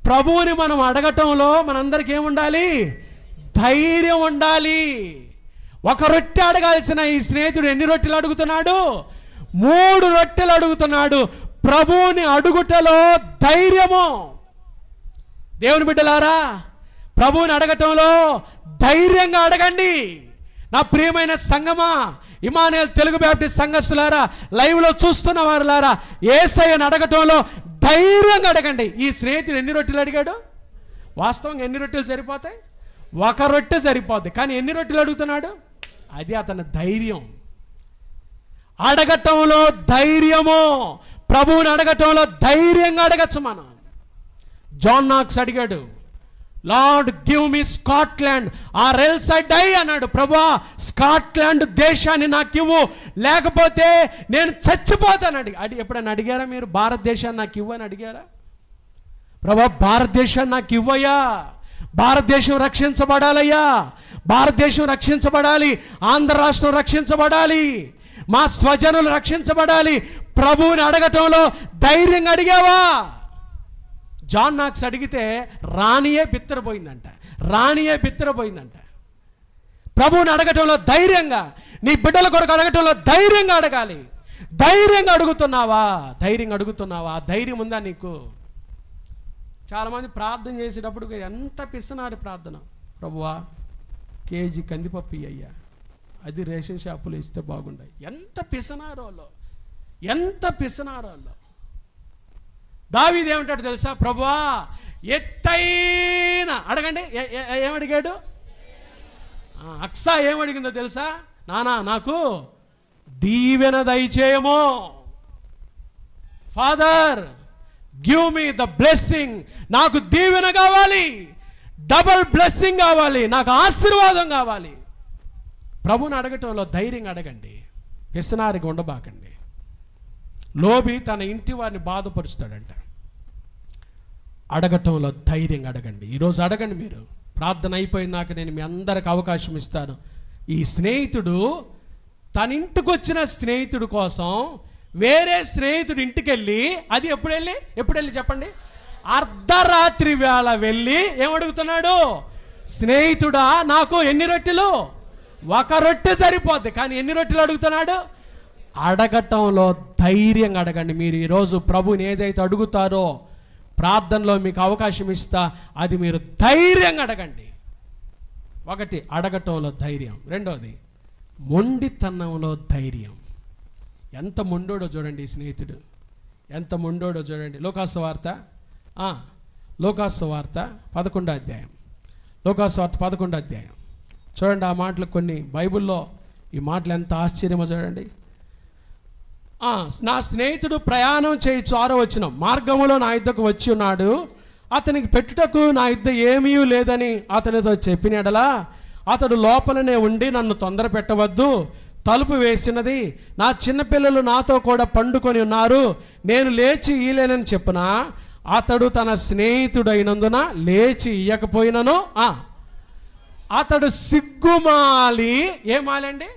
ప్రభువుని మనం అడగటంలో మనందరికీ ఏముండాలి? ధైర్యం ఉండాలి. ఒక రొట్టె అడగాల్సిన ఈ స్నేహితుడు ఎన్ని రొట్టెలు అడుగుతున్నాడు? 3 రొట్టెలు అడుగుతున్నాడు. ప్రభువుని అడుగుటలో ధైర్యము. దేవుని బిడ్డలారా, ప్రభువుని అడగటంలో ధైర్యంగా అడగండి. నా ప్రియమైన సంగమా, ఇమానుయేల్ తెలుగు బ్యాప్టిస్ట్ సంఘస్థులారా, లైవ్లో చూస్తున్న వారులారా, యేసయ్యను అడగటంలో ధైర్యంగా అడగండి. ఈ స్నేహితుడు ఎన్ని రొట్టెలు అడిగాడు? వాస్తవంగా ఎన్ని రొట్టెలు సరిపోతాయి? ఒక రొట్టె సరిపోద్ది. కానీ ఎన్ని రొట్టెలు అడుగుతున్నాడు? అది అతని ధైర్యం. అడగటంలో ధైర్యము. ప్రభువుని అడగటంలో ధైర్యంగా అడగచ్చు మనం. జాన్ నాక్స్ అడిగాడు, Lord give me Scotland or else I die అన్నాడు. ప్రభువా, స్కాట్లాండ్ దేశాన్ని నాకు ఇవ్వు, లేకపోతే నేను చచ్చిపోతాను. ఎప్పుడైనా అడిగారా మీరు? భారతదేశాన్ని నాకు ఇవ్వు అని అడిగారా? ప్రభువా, భారతదేశాన్ని నాకు ఇవ్వయ్యా, భారతదేశం రక్షించబడాలయ్యా, భారతదేశం రక్షించబడాలి, ఆంధ్ర రాష్ట్రం రక్షించబడాలి, మా స్వజనులు రక్షించబడాలి. ప్రభువుని అడగటంలో ధైర్యంగా అడిగావా? జాన్ నాక్స్ అడిగితే రాణియే బిత్తరపోయిందంట. ప్రభువుని అడగటంలో ధైర్యంగా, నీ బిడ్డల కొరకు అడగటంలో ధైర్యంగా అడగాలి. ధైర్యంగా అడుగుతున్నావా? ఆ ధైర్యం ఉందా నీకు? చాలామంది ప్రార్థన చేసేటప్పుడు ఎంత పిసనారి ప్రార్థన. ప్రభువా, కేజీ కందిపప్పు అయ్యా, అది రేషన్ షాపులో ఇస్తే బాగుండాయి. ఎంత పిసనారోలో. దావీదు ఏమంటాడు తెలుసా? ప్రభువా, ఎత్తైన అడగండి. ఏమడిగాడు? అక్సా ఏమడిగిందో తెలుసా? నానా, నాకు దీవెన దయచేయము. Father, give me the blessing. నాకు దీవెన కావాలి, డబల్ బ్లెస్సింగ్ కావాలి, నాకు ఆశీర్వాదం కావాలి. ప్రభుని అడగటంలో ధైర్యంగా అడగండి, పిసనారిగా ఉండబాకండి. లోబి తన ఇంటి వారిని బాధపరుస్తాడంట. అడగటంలో ధైర్యంగా అడగండి. ఈరోజు అడగండి. మీరు ప్రార్థన అయిపోయినాక నేను మీ అందరికి అవకాశం ఇస్తాను. ఈ స్నేహితుడు తన ఇంటికి వచ్చిన స్నేహితుడు కోసం వేరే స్నేహితుడు ఇంటికి వెళ్ళి, అది ఎప్పుడు వెళ్ళి చెప్పండి? అర్ధరాత్రి వేళ వెళ్ళి ఏమడుగుతున్నాడు? స్నేహితుడా, నాకు ఎన్ని రొట్టెలు? ఒక రొట్టె సరిపోద్ది. కానీ ఎన్ని రొట్టెలు అడుగుతున్నాడు? అడగటంలో ధైర్యంగా అడగండి. మీరు ఈరోజు ప్రభుని ఏదైతే అడుగుతారో ప్రార్థనలో మీకు అవకాశం ఇస్తా, అది మీరు ధైర్యంగా అడగండి. ఒకటి, అడగటంలో ధైర్యం. రెండవది, మొండితనంలో ధైర్యం. ఎంత మొండోడో చూడండి ఈ స్నేహితుడు, ఎంత మొండోడో చూడండి. లోకాసు వార్త 11వ అధ్యాయం. లోకాసు వార్త 11వ అధ్యాయం చూడండి. ఆ మాటలు కొన్ని బైబిల్లో, ఈ మాటలు ఎంత ఆశ్చర్యమో చూడండి. నా స్నేహితుడు ప్రయాణం చేయొచ్చు. 6వ వచనం, మార్గములో నా యుద్ధకు వచ్చి ఉన్నాడు, అతనికి పెట్టుటకు నా యుద్ధ ఏమీ లేదని అతనితో చెప్పిన యెడల అతడు లోపలనే ఉండి నన్ను తొందర పెట్టవద్దు, తలుపు వేసినది, నా చిన్నపిల్లలు నాతో కూడా పండుకొని ఉన్నారు, నేను లేచి ఇయ్యలేనని చెప్పునా అతడు తన స్నేహితుడైనందున లేచి ఇయ్యకపోయినను అతడు సిగ్గుమాలి. ఏమాలండి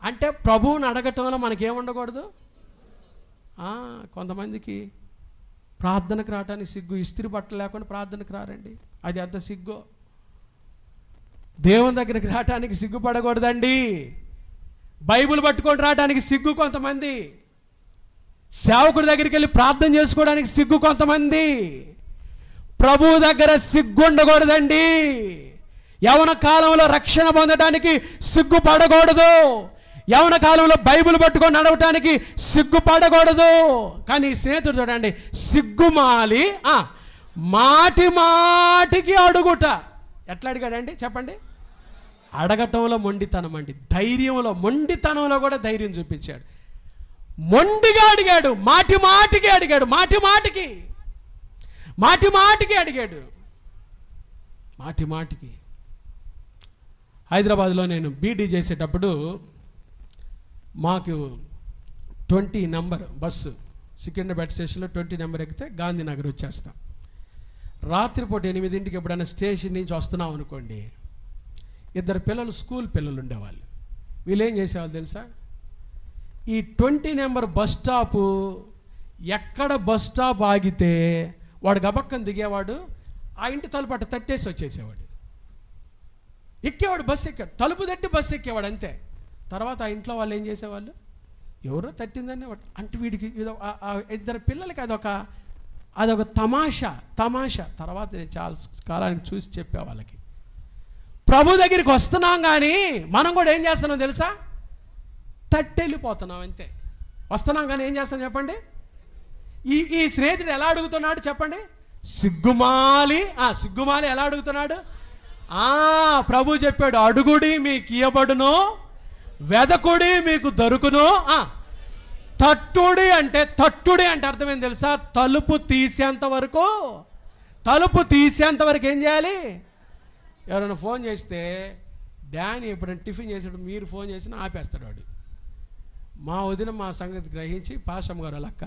అంటే ప్రభువుని అడగటంలో మనకేముండకూడదు? కొంతమందికి ప్రార్థనకు రావడానికి సిగ్గు. ఇస్త్రీ బట్టలు లేకుండా ప్రార్థనకు రారండి, అది అంత సిగ్గు. దేవుని దగ్గరికి రావడానికి సిగ్గుపడకూడదండి. బైబిల్ పట్టుకొని రావడానికి సిగ్గు కొంతమంది. సేవకుడి దగ్గరికి వెళ్ళి ప్రార్థన చేసుకోవడానికి సిగ్గు కొంతమంది. ప్రభువు దగ్గర సిగ్గు ఉండకూడదండి. యవన కాలంలో రక్షణ పొందడానికి సిగ్గుపడకూడదు. యవన కాలంలో బైబిల్ పట్టుకొని నడవటానికి సిగ్గుపడకూడదు. కానీ స్నేహితుడు చూడండి, సిగ్గుమాలి మాటి మాటికి అడుగుట. ఎట్లా అడిగాడండి చెప్పండి? అడగటంలో మొండితనం అండి. ధైర్యంలో, మొండితనంలో కూడా ధైర్యం చూపించాడు. మొండిగా అడిగాడు, మాటి మాటికి అడిగాడు, మాటి మాటికి అడిగాడు, మాటి మాటికి. హైదరాబాద్లో నేను బీడీ చేసేటప్పుడు మాకు 20 నెంబర్ బస్సు, సికింద్రాబాద్ స్టేషన్లో 20 నెంబర్ ఎక్కితే గాంధీనగర్ వచ్చేస్తాం. రాత్రిపూట 8ంటికి ఎప్పుడైనా స్టేషన్ నుంచి వస్తున్నాం అనుకోండి, 2 పిల్లలు స్కూల్ పిల్లలు ఉండేవాళ్ళు. వీళ్ళు ఏం చేసేవాళ్ళు తెలుసా? ఈ 20 నెంబర్ బస్ స్టాపు ఎక్కడ బస్ స్టాప్ ఆగితే వాడు గబక్కన దిగేవాడు, ఆ ఇంటి తలుపు అట్ట తట్టేసి వచ్చేసేవాడు. ఎక్కేవాడు, బస్సు ఎక్కాడు, తలుపు తట్టి బస్సు ఎక్కేవాడు అంతే. తర్వాత ఆ ఇంట్లో వాళ్ళు ఏం చేసేవాళ్ళు, ఎవరో తట్టిందని అంటే వీడికి 2 పిల్లలకి అదొక తమాషా. తర్వాత నేను చాలా కాలానికి చూసి చెప్పే వాళ్ళకి, ప్రభు దగ్గరికి వస్తున్నాం కానీ మనం కూడా ఏం చేస్తున్నాం తెలుసా? తట్టెళ్ళిపోతున్నాం అంతే. వస్తున్నాం కానీ ఏం చేస్తాం చెప్పండి? ఈ స్నేహితుడు ఎలా అడుగుతున్నాడు చెప్పండి? సిగ్గుమాలి ఎలా అడుగుతున్నాడు? ప్రభు చెప్పాడు, అడుగుడి మీకు ఇయ్యబడును, వెదకుడి మీకు దొరుకును, తట్టుడి అంటే అర్థం ఏం తెలుసా? తలుపు తీసేంత వరకు ఏం చేయాలి? ఎవరైనా ఫోన్ చేస్తే, డానీ ఎప్పుడైనా టిఫిన్ చేసాడు, మీరు ఫోన్ చేసినా ఆపేస్తాడు వాడు. మా వదిన మా సంగతి గ్రహించి, పాషమ్మ గారు లక్క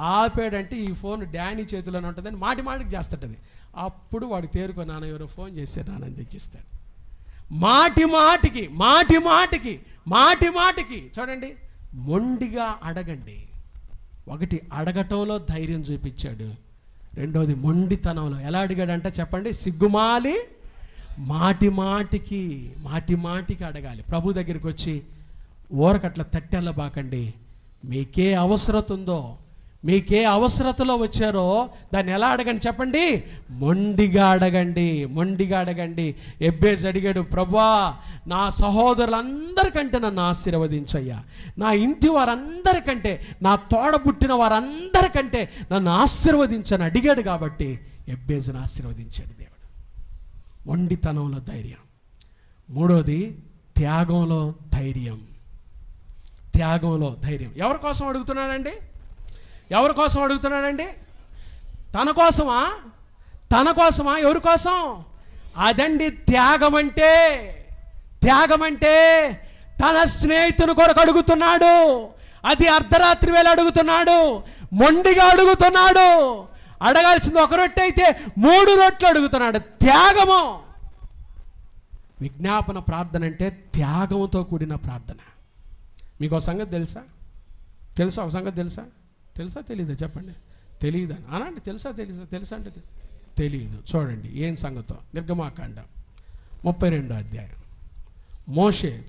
ఆపాడంటే ఈ ఫోన్ డానీ చేతిలోనే ఉంటుందని మాటికి చేస్తుంటుంది. అప్పుడు వాడు తేరుకో, నాన్న ఎవరో ఫోన్ చేస్తే నాన్న తెచ్చిస్తాడు. మాటికి చూడండి, మొండిగా అడగండి. ఒకటి, అడగటంలో ధైర్యం చూపించాడు. రెండోది, మొండితనంలో ఎలా అడిగాడంటే చెప్పండి? సిగ్గుమాలి మాటికి అడగాలి. ప్రభు దగ్గరికి వచ్చి ఊరకట్ల తట్టెల్ల బాకండి. మీకే అవసరత ఉందో, మీకే అవసరతలో వచ్చారో దాన్ని ఎలా అడగండి చెప్పండి? మొండిగా అడగండి. ఎబ్బేజ్ అడిగాడు, ప్రభువా నా సహోదరులందరికంటే నన్ను ఆశీర్వదించయ్యా, నా ఇంటి వారందరికంటే, నా తోడ పుట్టిన వారందరికంటే నన్ను ఆశీర్వదించని అడిగాడు. కాబట్టి ఎబ్బేజ్ను ఆశీర్వదించాడు దేవుడు. మొండితనంలో ధైర్యం. మూడోది, త్యాగంలో ధైర్యం. ఎవరి కోసం అడుగుతున్నాడండి? తన కోసమా? ఎవరి కోసం? అదండి త్యాగం అంటే తన స్నేహితుని కొరకు అడుగుతున్నాడు. అది అర్ధరాత్రి వేళ అడుగుతున్నాడు, మొండిగా అడుగుతున్నాడు. అడగాల్సింది 1 రొట్టె అయితే 3 రొట్టెలు అడుగుతున్నాడు. త్యాగము. విజ్ఞాపన ప్రార్థన అంటే త్యాగంతో కూడిన ప్రార్థన. మీకు ఒక సంగతి తెలుసా? ఒక సంగతి తెలుసా తెలీదా చెప్పండి? తెలియదు అనండి. తెలుసా అంటే తెలియదు. చూడండి ఏం సంగతో. నిర్గమాకాండం 32వ అధ్యాయం.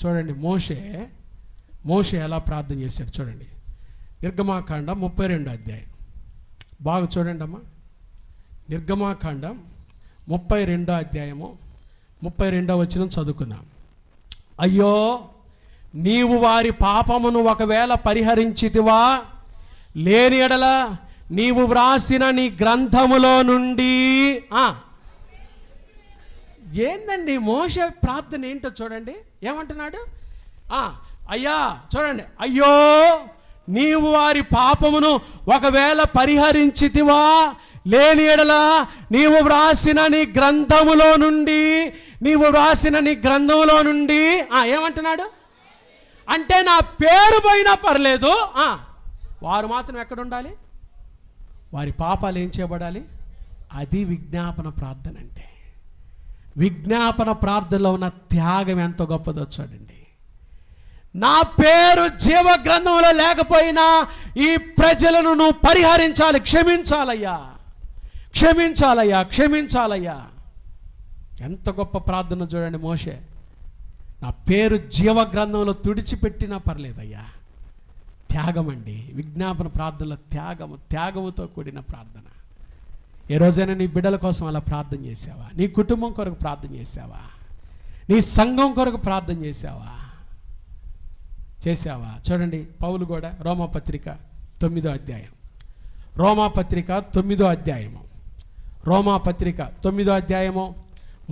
చూడండి మోషే ఎలా ప్రార్థన చేశాడు చూడండి. నిర్గమాకాండం 32వ అధ్యాయం బాగా చూడండి అమ్మా. నిర్గమాకాండం 32వ అధ్యాయము 32వ వచనం చదువుకుందాం. అయ్యో, నీవు వారి పాపమును ఒకవేళ పరిహరించితివా, లేని ఎడల నీవు వ్రాసిన నీ గ్రంథములో నుండి. ఏందండి మోషే ప్రార్థన ఏంటో చూడండి. ఏమంటున్నాడు? అయ్యా చూడండి, అయ్యో నీవు వారి పాపమును ఒకవేళ పరిహరించితివా, లేని ఎడల నీవు వ్రాసిన నీ గ్రంథములో నుండి. ఏమంటున్నాడు అంటే, నా పేరు పోయినా పర్లేదు, వారు మాత్రం ఎక్కడ ఉండాలి? వారి పాపాలు ఏం చేయబడాలి? అది విజ్ఞాపన ప్రార్థన అంటే. విజ్ఞాపన ప్రార్థనలో ఉన్న త్యాగం ఎంతో గొప్పదో చూడండి. నా పేరు జీవ గ్రంథంలో లేకపోయినా ఈ ప్రజలను నువ్వు పరిహరించాలి, క్షమించాలయ్యా, క్షమించాలయ్యా, క్షమించాలయ్యా. ఎంత గొప్ప ప్రార్థన చూడండి మోషే. నా పేరు జీవ గ్రంథంలో తుడిచిపెట్టినా పర్లేదయ్యా. త్యాగం అండి, విజ్ఞాపన ప్రార్థనలో త్యాగముతో కూడిన ప్రార్థన. ఏ రోజైనా నీ బిడ్డల కోసం అలా ప్రార్థన చేసావా? నీ కుటుంబం కొరకు ప్రార్థన చేసావా? నీ సంఘం కొరకు ప్రార్థన చేసావా? చూడండి, పౌలు కూడా రోమాపత్రిక 9వ అధ్యాయం, రోమాపత్రిక 9వ అధ్యాయము, రోమాపత్రిక 9వ అధ్యాయము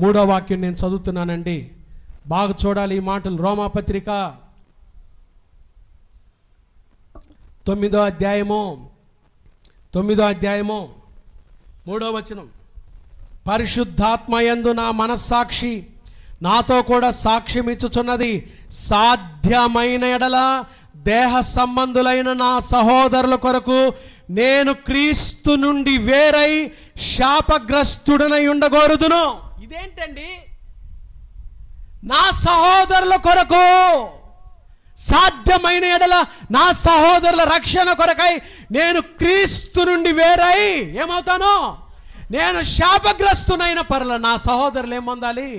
3వ వాక్యం నేను చదువుతున్నానండి. బాగా చూడాలి ఈ మాటలు. రోమాపత్రిక 9వ అధ్యాయము 3వ వచనం. పరిశుద్ధాత్మయందు నా మనస్సాక్షి నాతో కూడా సాక్ష్యం ఇచ్చుచున్నది, సాధ్యమైన ఎడల దేహ సంబంధులైన నా సహోదరుల కొరకు నేను క్రీస్తు నుండి వేరై శాపగ్రస్తుడనై ఉండగోరుదును. ఇదేంటండి? నా సహోదరుల కొరకు సాధ్యమైన ఎడల నా సహోదరుల రక్షణ కొరకై నేను క్రీస్తు నుండి వేరై ఏమవుతాను? నేను శాపగ్రస్తునైన పర్ల నా సహోదరులు ఏమొందాలి?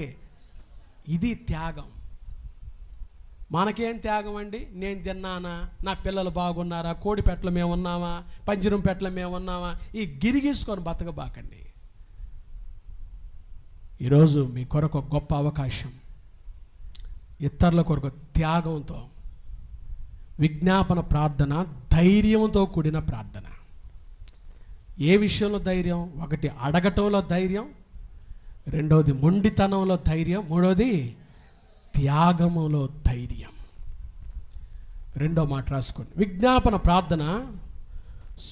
ఇది త్యాగం. మనకేం త్యాగం అండి? నేను తిన్నానా, నా పిల్లలు బాగున్నారా, కోడి పెట్టలు మేము ఉన్నామా, పంజరం పెట్టలు మేము ఉన్నామా, ఈ గిరిగీసుకొని బతకబాకండి. ఈరోజు మీ కొరకు గొప్ప అవకాశం. ఇతరుల కొరకు త్యాగంతో, విజ్ఞాపన ప్రార్థన, ధైర్యంతో కూడిన ప్రార్థన. ఏ విషయంలో ధైర్యం? ఒకటి అడగటంలో ధైర్యం, రెండవది మొండితనంలో ధైర్యం, మూడవది త్యాగములో ధైర్యం. రెండో మాట రాసుకోండి. విజ్ఞాపన ప్రార్థన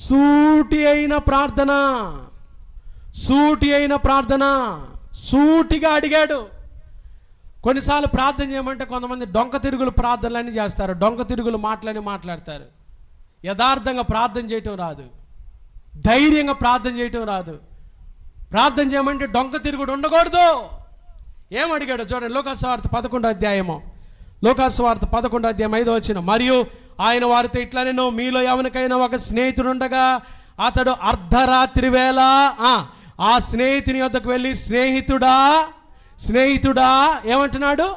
సూటి అయిన ప్రార్థన, సూటి అయిన ప్రార్థన. సూటిగా అడిగాడు. కొన్నిసార్లు ప్రార్థన చేయమంటే కొంతమంది డొంక తిరుగులు ప్రార్థనలన్నీ చేస్తారు, డొంక తిరుగులు మాటలని మాట్లాడతారు. యథార్థంగా ప్రార్థన చేయటం రాదు, ధైర్యంగా ప్రార్థన చేయటం రాదు. ప్రార్థన చేయమంటే డొంక తిరుగుడు ఉండకూడదు. ఏమడిగాడు చూడండి, లోకాసువార్త 11వ అధ్యాయము, లోకాసువార్త 11వ అధ్యాయం 5వ వచనం. మరియు ఆయన వారితో ఇట్లా, నేను మీలో ఎవరికైనా ఒక స్నేహితుడు ఉండగా అతడు అర్ధరాత్రి వేళ ఆ స్నేహితుని వద్దకు వెళ్ళి, స్నేహితుడా ఏమంటున్నాడు?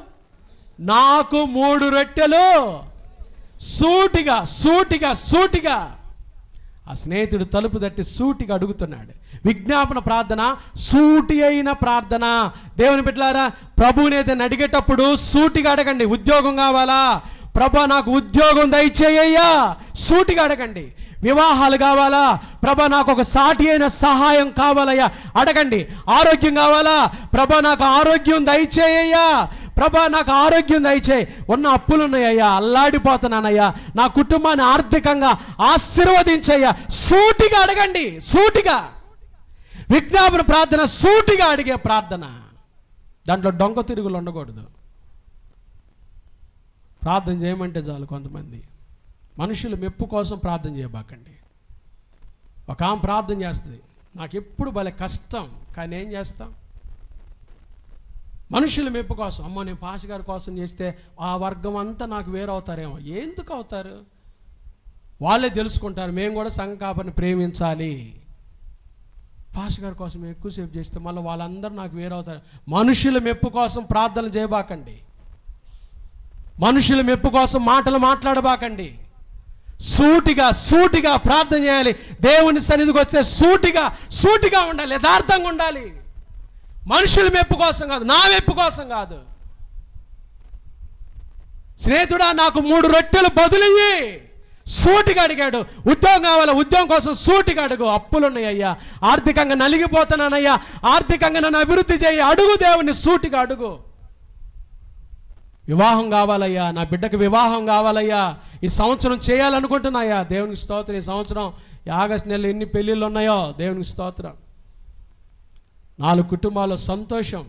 నాకు 3 రొట్టెలు. సూటిగా ఆ స్నేహితుడు తలుపు తట్టి సూటిగా అడుగుతున్నాడు. విజ్ఞాపన ప్రార్థన సూటి అయిన ప్రార్థన. దేవుని బిడ్డలారా, ప్రభువుని ఏదైనా అడిగేటప్పుడు సూటిగా అడగండి. ఉద్యోగం కావాలా? ప్రభా నాకు ఉద్యోగం దయచేయ్యా, సూటిగా అడగండి. వివాహాలు కావాలా? ప్రభా నాకు ఒక సాటి అయిన సహాయం కావాలయ్యా, అడగండి. ఆరోగ్యం కావాలా? ప్రభా నాకు ఆరోగ్యం దయచేయ్యా, ప్రభా నాకు ఆరోగ్యం దయచేయి. ఉన్న అప్పులు ఉన్నాయ్యా, అల్లాడిపోతున్నానయ్యా, నా కుటుంబాన్ని ఆర్థికంగా ఆశీర్వదించయ్యా. సూటిగా అడగండి, సూటిగా. విజ్ఞాపన ప్రార్థన సూటిగా అడిగే ప్రార్థన. దాంట్లో డొంక తిరుగులు ఉండకూడదు. ప్రార్థన చేయమంటే చాలు. కొంతమంది మనుషులు మెప్పు కోసం ప్రార్థన చేయబాకండి. ఒక ఆమె ప్రార్థన చేస్తుంది, నాకు ఎప్పుడు భలే కష్టం, కానీ ఏం చేస్తాం? మనుషుల మెప్పు కోసం. అమ్మో నేను పాష గారి కోసం చేస్తే ఆ వర్గం అంతా నాకు వేరవుతారేమో. ఎందుకు అవుతారు? వాళ్ళే తెలుసుకుంటారు, మేము కూడా సంఘకాపరిని ప్రేమించాలి. పాష గారి కోసం ఎక్కువసేపు చేస్తే మళ్ళీ వాళ్ళందరూ నాకు వేరవుతారు. మనుషుల మెప్పు కోసం ప్రార్థన చేయబాకండి. మనుషుల మెప్పు కోసం మాటలు మాట్లాడబాకండి. సూటిగా ప్రార్థన చేయాలి. దేవుని సన్నిధికి వస్తే సూటిగా ఉండాలి, యథార్థంగా ఉండాలి. మనుషుల మెప్పు కోసం కాదు, నా మెప్పు కోసం కాదు. స్నేహితుడా నాకు 3 రొట్టెలు బదులయ్యి, సూటిగా అడిగాడు. ఉద్యోగం కావాలా? ఉద్యోగం కోసం సూటిగా అడుగు. అప్పులు ఉన్నాయ్యా, ఆర్థికంగా నలిగిపోతున్నానయ్యా, ఆర్థికంగా నన్ను అభివృద్ధి చేయి, అడుగు. దేవుని సూటిగా అడుగు. వివాహం కావాలయ్యా, నా బిడ్డకు వివాహం కావాలయ్యా, ఈ సంవత్సరం చేయాలనుకుంటున్నాయా, దేవునికి స్తోత్రం. ఈ సంవత్సరం ఆగస్టు నెలలో ఎన్ని పెళ్ళిళ్ళు ఉన్నాయో, దేవునికి స్తోత్రం. 4 కుటుంబాలు సంతోషం,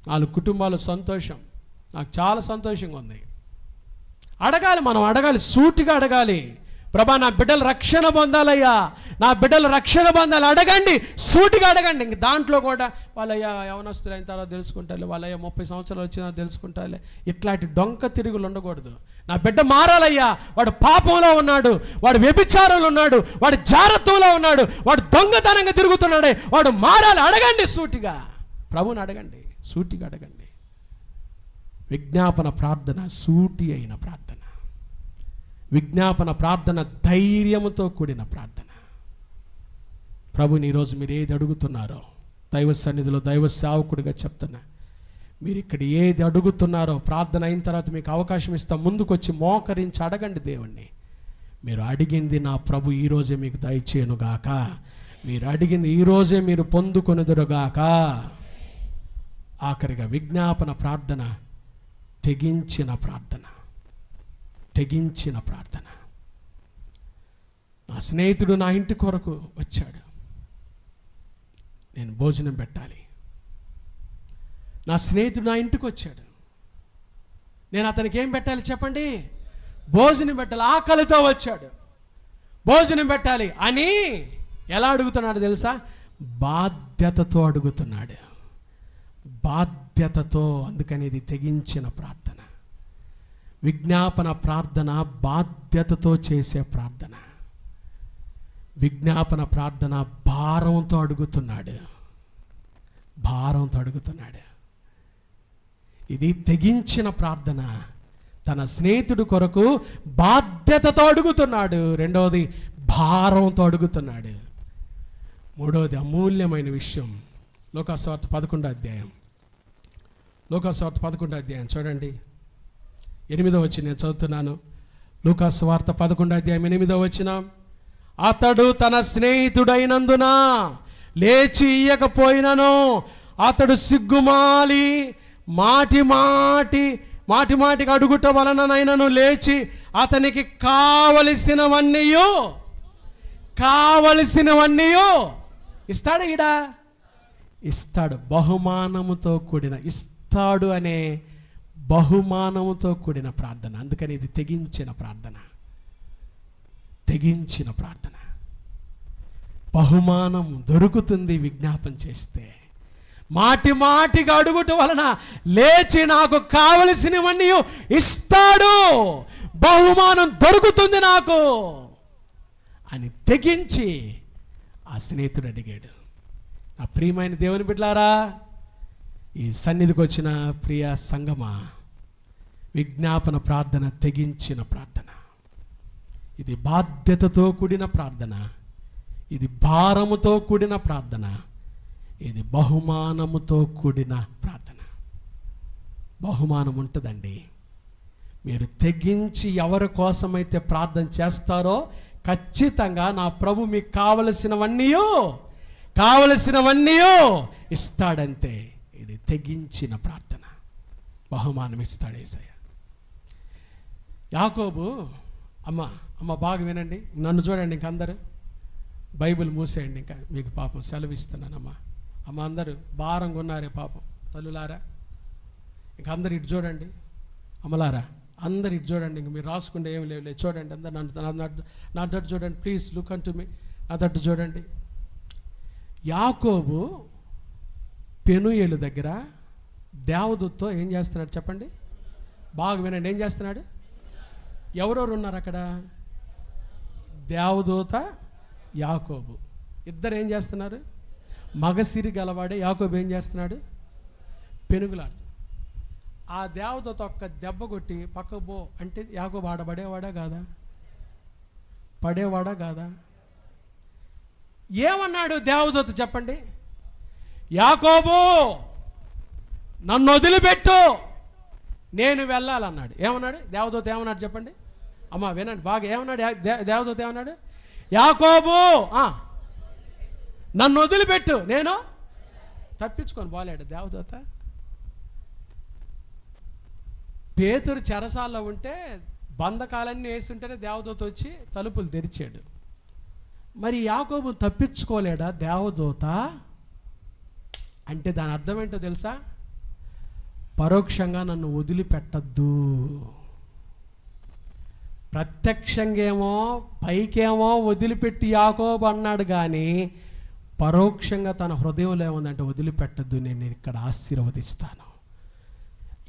4 కుటుంబాలు సంతోషం. నాకు చాలా సంతోషంగా ఉంది. అడగాలి, మనం అడగాలి, సూటిగా అడగాలి. ప్రభా నా బిడ్డలు రక్షణ పొందాలయ్యా, నా బిడ్డలు రక్షణ పొందాలి, అడగండి, సూటిగా అడగండి. ఇంక దాంట్లో కూడా వాళ్ళయ్యా యవనస్తులు అయిన తర్వాత తెలుసుకుంటారు, వాళ్ళయ్యా 30 సంవత్సరాలు వచ్చినా తెలుసుకుంటారులే, ఇట్లాంటి డొంక తిరుగులు ఉండకూడదు. నా బిడ్డ మారాలయ్యా, వాడు పాపంలో ఉన్నాడు, వాడు వ్యభిచారంలో ఉన్నాడు, వాడు జారత్వంలో ఉన్నాడు, వాడు దొంగతనంగా తిరుగుతున్నాడే, వాడు మారాలి. అడగండి సూటిగా, ప్రభుని అడగండి, సూటిగా అడగండి. విజ్ఞాపన ప్రార్థన సూటి అయిన ప్రార్థన, విజ్ఞాపన ప్రార్థన ధైర్యంతో కూడిన ప్రార్థన. ప్రభుని ఈరోజు మీరు ఏది అడుగుతున్నారో దైవ సన్నిధిలో దైవ సేవకుడిగా చెప్తున్నా, మీరు ఇక్కడ ఏది అడుగుతున్నారో ప్రార్థన అయిన తర్వాత మీకు అవకాశం ఇస్తా, ముందుకు వచ్చి మోకరించి అడగండి దేవుణ్ణి. మీరు అడిగింది నా ప్రభు ఈరోజే మీకు దయచేయనుగాక, మీరు అడిగింది ఈరోజే మీరు పొందుకొనుదురుగాక. ఆఖరిగా విజ్ఞాపన ప్రార్థన తెగించిన ప్రార్థన, తెగించిన ప్రార్థన. నా స్నేహితుడు నా ఇంటి కొరకు వచ్చాడు, నేను భోజనం పెట్టాలి. నా స్నేహితుడు నా ఇంటికి వచ్చాడు, నేను అతనికి ఏం పెట్టాలి చెప్పండి? భోజనం పెట్టాలి. ఆకలితో వచ్చాడు, భోజనం పెట్టాలి అని ఎలా అడుగుతున్నాడు తెలుసా? బాధ్యతతో అడుగుతున్నాడు, బాధ్యతతో. అందుకని ఇది తెగించిన ప్రార్థన. విజ్ఞాపన ప్రార్థన బాధ్యతతో చేసే ప్రార్థన. విజ్ఞాపన ప్రార్థన భారంతో అడుగుతున్నాడు, భారంతో అడుగుతున్నాడు. ఇది తెగించిన ప్రార్థన. తన స్నేహితుడి కొరకు బాధ్యతతో అడుగుతున్నాడు. రెండవది భారంతో అడుగుతున్నాడు. మూడవది అమూల్యమైన విషయం, లోకాసువార్త 11వ అధ్యాయం. లోకాసువార్త 11వ అధ్యాయం చూడండి, 8వ వచనం నేను చదువుతున్నాను. లూకాసువార్త 11వ అధ్యాయం 8వ వచనం. అతడు తన స్నేహితుడైనందున లేచి ఇయ్యకపోయినను అతడు సిగ్గుమాలి మాటి మాటికి అడుగుట వలననైనను లేచి అతనికి కావలసినవన్నీ ఇస్తాడు. ఈడా ఇస్తాడు, బహుమానముతో కూడిన, ఇస్తాడు అనే బహుమానముతో కూడిన ప్రార్థన. అందుకని ఇది తెగించిన ప్రార్థన, తెగించిన ప్రార్థన. బహుమానం దొరుకుతుంది విజ్ఞాపన చేస్తే. మాటిగా అడుగుట వలన లేచి నాకు కావలసినవన్నీ ఇస్తాడు, బహుమానం దొరుకుతుంది నాకు అని తెగించి ఆ స్నేహితుడు అడిగాడు. నా ప్రియమైన దేవుని బిడ్డలారా, ఈ సన్నిధికి వచ్చిన ప్రియ సంగమా, విజ్ఞాపన ప్రార్థన తెగించిన ప్రార్థన. ఇది బాధ్యతతో కూడిన ప్రార్థన, ఇది భారముతో కూడిన ప్రార్థన, ఇది బహుమానముతో కూడిన ప్రార్థన. బహుమానం ఉంటుందండి. మీరు తెగించి ఎవరి కోసమైతే ప్రార్థన చేస్తారో ఖచ్చితంగా నా ప్రభు మీకు కావలసినవన్నీ ఇస్తాడంతే. ఇది తెగించిన ప్రార్థన, బహుమానం ఇస్తాడు యేసయ్య. యాకోబు అమ్మ బాగా వినండి, నన్ను చూడండి, ఇంక అందరూ బైబిల్ మూసేయండి, ఇంకా మీకు పాపం సెలవు ఇస్తున్నానమ్మా. అమ్మ అందరూ భారంగా ఉన్నారే పాపం, తల్లులారా ఇంక అందరు ఇటు చూడండి, అమ్మలారా అందరు ఇటు చూడండి, ఇంక మీరు రాసుకుంటే ఏమి లేవు, చూడండి అందరు నా తట్టు చూడండి, please look an to me, నా తట్టు చూడండి. యాకోబు పెనుయేలు దగ్గర దేవదూతతో ఏం చేస్తున్నాడు చెప్పండి? బాగా వినండి, ఏం చేస్తున్నాడు? ఎవరెవరు ఉన్నారు అక్కడ? దేవదూత, యాకోబు, ఇద్దరు ఏం చేస్తున్నారు? మగసిరి గలవాడే యాకోబు ఏం చేస్తున్నాడు? పెనుగులాడు. ఆ దేవదూత ఒక్క దెబ్బ కొట్టి పక్కకు పో అంటే యాకోబు ఆడబడేవాడా కాదా? పడేవాడా కాదా? ఏమన్నాడు దేవదూత చెప్పండి? యాకోబు నన్ను వదిలిపెట్టు, నేను వెళ్ళాలన్నాడు. ఏమన్నాడు దేవదూత? ఏమన్నాడు చెప్పండి అమ్మ, వినండి బాగా. ఏమన్నాడు దేవదూత? ఏమన్నాడు? యాకోబు నన్ను వదిలిపెట్టు, నేను తప్పించుకొని పోలేడు దేవదూత. పేతురు చెరసాల్లో ఉంటే బంధకాలన్నీ వేస్తుంటేనే దేవదూత వచ్చి తలుపులు తెరిచాడు. మరి యాకోబు తప్పించుకోలేడా దేవదూత? అంటే దాని అర్థం ఏంటో తెలుసా? పరోక్షంగా నన్ను వదిలిపెట్టద్దు, ప్రత్యక్షంగా ఏమో పైకేమో వదిలిపెట్టి యాకోబు అన్నాడు, కానీ పరోక్షంగా తన హృదయంలో ఏముందంటే వదిలిపెట్టద్దు, నేను ఇక్కడ ఆశీర్వదిస్తాను.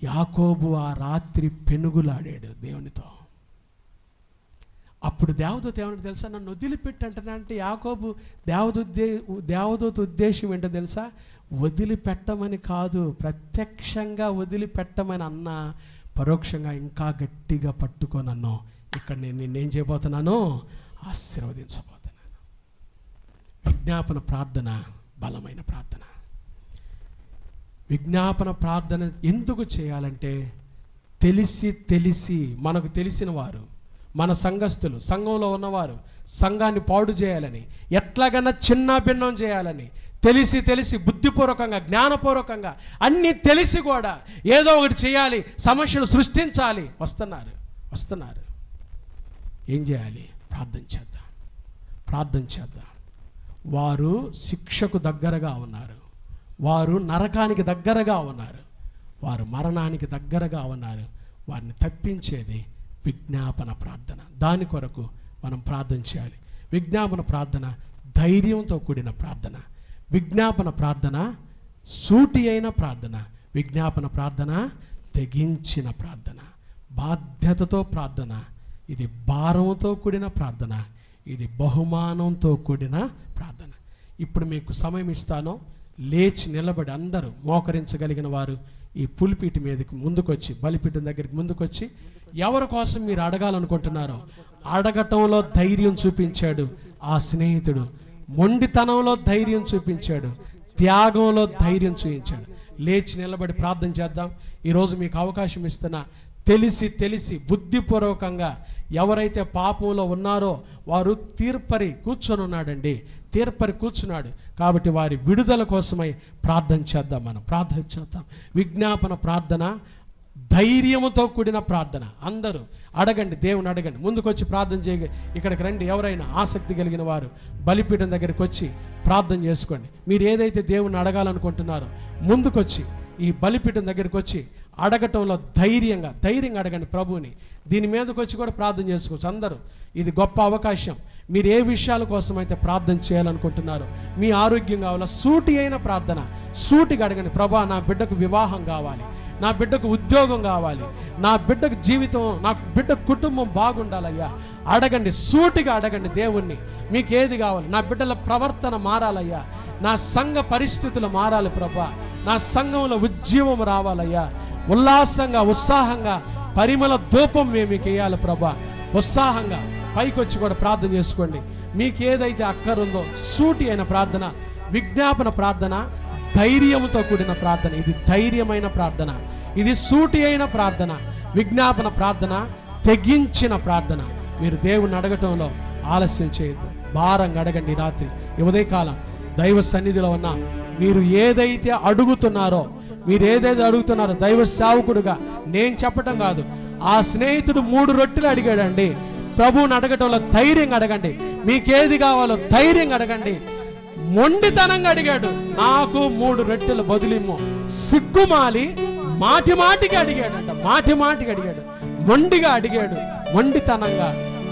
యాకోబు ఆ రాత్రి పెనుగులాడాడు దేవునితో. అప్పుడు దేవదూత ఏమన్నా తెలుసా, నన్ను వదిలిపెట్టంటే యాకోబు దేవదూత ఉద్దేశం ఏంటో తెలుసా, వదిలిపెట్టమని కాదు, ప్రత్యక్షంగా వదిలిపెట్టమని అన్నా పరోక్షంగా ఇంకా గట్టిగా పట్టుకో నన్ను, ఇక్కడ నేను నిన్నేం చేయబోతున్నాను, ఆశీర్వదించబోతున్నాను. విజ్ఞాపన ప్రార్థన బలమైన ప్రార్థన. విజ్ఞాపన ప్రార్థన ఎందుకు చేయాలంటే, తెలిసి మనకు తెలిసిన వారు, మన సంఘస్థులు, సంఘంలో ఉన్నవారు సంఘాన్ని పాడు చేయాలని, ఎట్లాగైనా చిన్న భిన్నం చేయాలని తెలిసి బుద్ధిపూర్వకంగా జ్ఞానపూర్వకంగా అన్నీ తెలిసి కూడా ఏదో ఒకటి చేయాలి, సమస్యలు సృష్టించాలి వస్తున్నారు. ఏం చేయాలి? ప్రార్థన చేద్దాం. వారు శిక్షకు దగ్గరగా ఉన్నారు, వారు నరకానికి దగ్గరగా ఉన్నారు, వారు మరణానికి దగ్గరగా ఉన్నారు. వారిని తప్పించేది విజ్ఞాపన ప్రార్థన. దాని కొరకు మనం ప్రార్థన చేయాలి. విజ్ఞాపన ప్రార్థన ధైర్యంతో కూడిన ప్రార్థన, విజ్ఞాపన ప్రార్థన సూటి అయిన ప్రార్థన, విజ్ఞాపన ప్రార్థన తెగించిన ప్రార్థన, బాధ్యతతో ప్రార్థన. ఇది భారంతో కూడిన ప్రార్థన, ఇది బహుమానంతో కూడిన ప్రార్థన. ఇప్పుడు మీకు సమయం ఇస్తాను. లేచి నిలబడి అందరూ మోకరించగలిగిన వారు ఈ పులిపీటి మీదకి ముందుకొచ్చి, బలిపీఠం దగ్గరికి ముందుకొచ్చి, ఎవరి కోసం మీరు అడగాలనుకుంటున్నారో అడగటంలో ధైర్యం చూపించాడు ఆ స్నేహితుడు, మొండితనంలో ధైర్యం చూపించాడు, త్యాగంలో ధైర్యం చూపించాడు. లేచి నిలబడి ప్రార్థన చేద్దాం. ఈరోజు మీకు అవకాశం ఇస్తున్నా. తెలిసి బుద్ధిపూర్వకంగా ఎవరైతే పాపంలో ఉన్నారో వారు తీర్పరి కూర్చున్నాడు. కాబట్టి వారి విడుదల కోసమై ప్రార్థన చేద్దాం. మనం ప్రార్థన చేద్దాం. విజ్ఞాపన ప్రార్థన ధైర్యముతో కూడిన ప్రార్థన. అందరూ అడగండి, దేవుని అడగండి. ముందుకొచ్చి ప్రార్థన చేయ, ఇక్కడికి రండి. ఎవరైనా ఆసక్తి కలిగిన వారు బలిపీఠం దగ్గరికి వచ్చి ప్రార్థన చేసుకోండి. మీరు ఏదైతే దేవుని అడగాలనుకుంటున్నారో ముందుకొచ్చి ఈ బలిపీఠం దగ్గరికి వచ్చి అడగటంలో ధైర్యంగా అడగండి ప్రభువుని. దీని మీదకి వచ్చి కూడా ప్రార్థన చేసుకోవచ్చు అందరూ. ఇది గొప్ప అవకాశం. మీరు ఏ విషయాల కోసం అయితే ప్రార్థన చేయాలనుకుంటున్నారో, మీ ఆరోగ్యం కావాలా, సూటి అయిన ప్రార్థన సూటిగా అడగండి. ప్రభా, నా బిడ్డకు వివాహం కావాలి, నా బిడ్డకు ఉద్యోగం కావాలి, నా బిడ్డకు జీవితం, నా బిడ్డ కుటుంబం బాగుండాలయ్యా. అడగండి, సూటిగా అడగండి దేవుణ్ణి. మీకు ఏది కావాలి? నా బిడ్డల ప్రవర్తన మారాలయ్యా, నా సంఘ పరిస్థితులు మారాలి ప్రభా, నా సంఘంలో ఉద్యమం రావాలయ్యా, ఉత్సాహంగా పరిమళ ధూపం మీకు వేయాలి ప్రభా. ఉత్సాహంగా పైకి వచ్చి కూడా ప్రార్థన చేసుకోండి. మీకు ఏదైతే అక్కరుందో సూటి అయిన ప్రార్థన, విజ్ఞాపన ప్రార్థన, ధైర్యంతో కూడిన ప్రార్థన. ఇది ధైర్యమైన ప్రార్థన, ఇది సూటి అయిన ప్రార్థన, విజ్ఞాపన ప్రార్థన, తెగించిన ప్రార్థన. మీరు దేవుని అడగటంలో ఆలస్యం చేయొద్దు. భారంగా అడగండి. రాత్రి ఉదయకాలం దైవ సన్నిధిలో ఉన్న మీరు ఏదైతే అడుగుతున్నారో దైవ సేవకుడుగా నేను చెప్పటం కాదు, ఆ స్నేహితుడు 3 రొట్టెలు అడిగాడండి. ప్రభువుని అడగటంలో ధైర్యంగా అడగండి. మీకేది కావాలో ధైర్యంగా అడగండి. మొండితనంగా అడిగాడు, నాకు 3 రొట్టెలు బదులిమ్ము. సిగ్గుమాలి మాటిమాటికి అడిగాడు, మొండిగా అడిగాడు. మొండితనంగా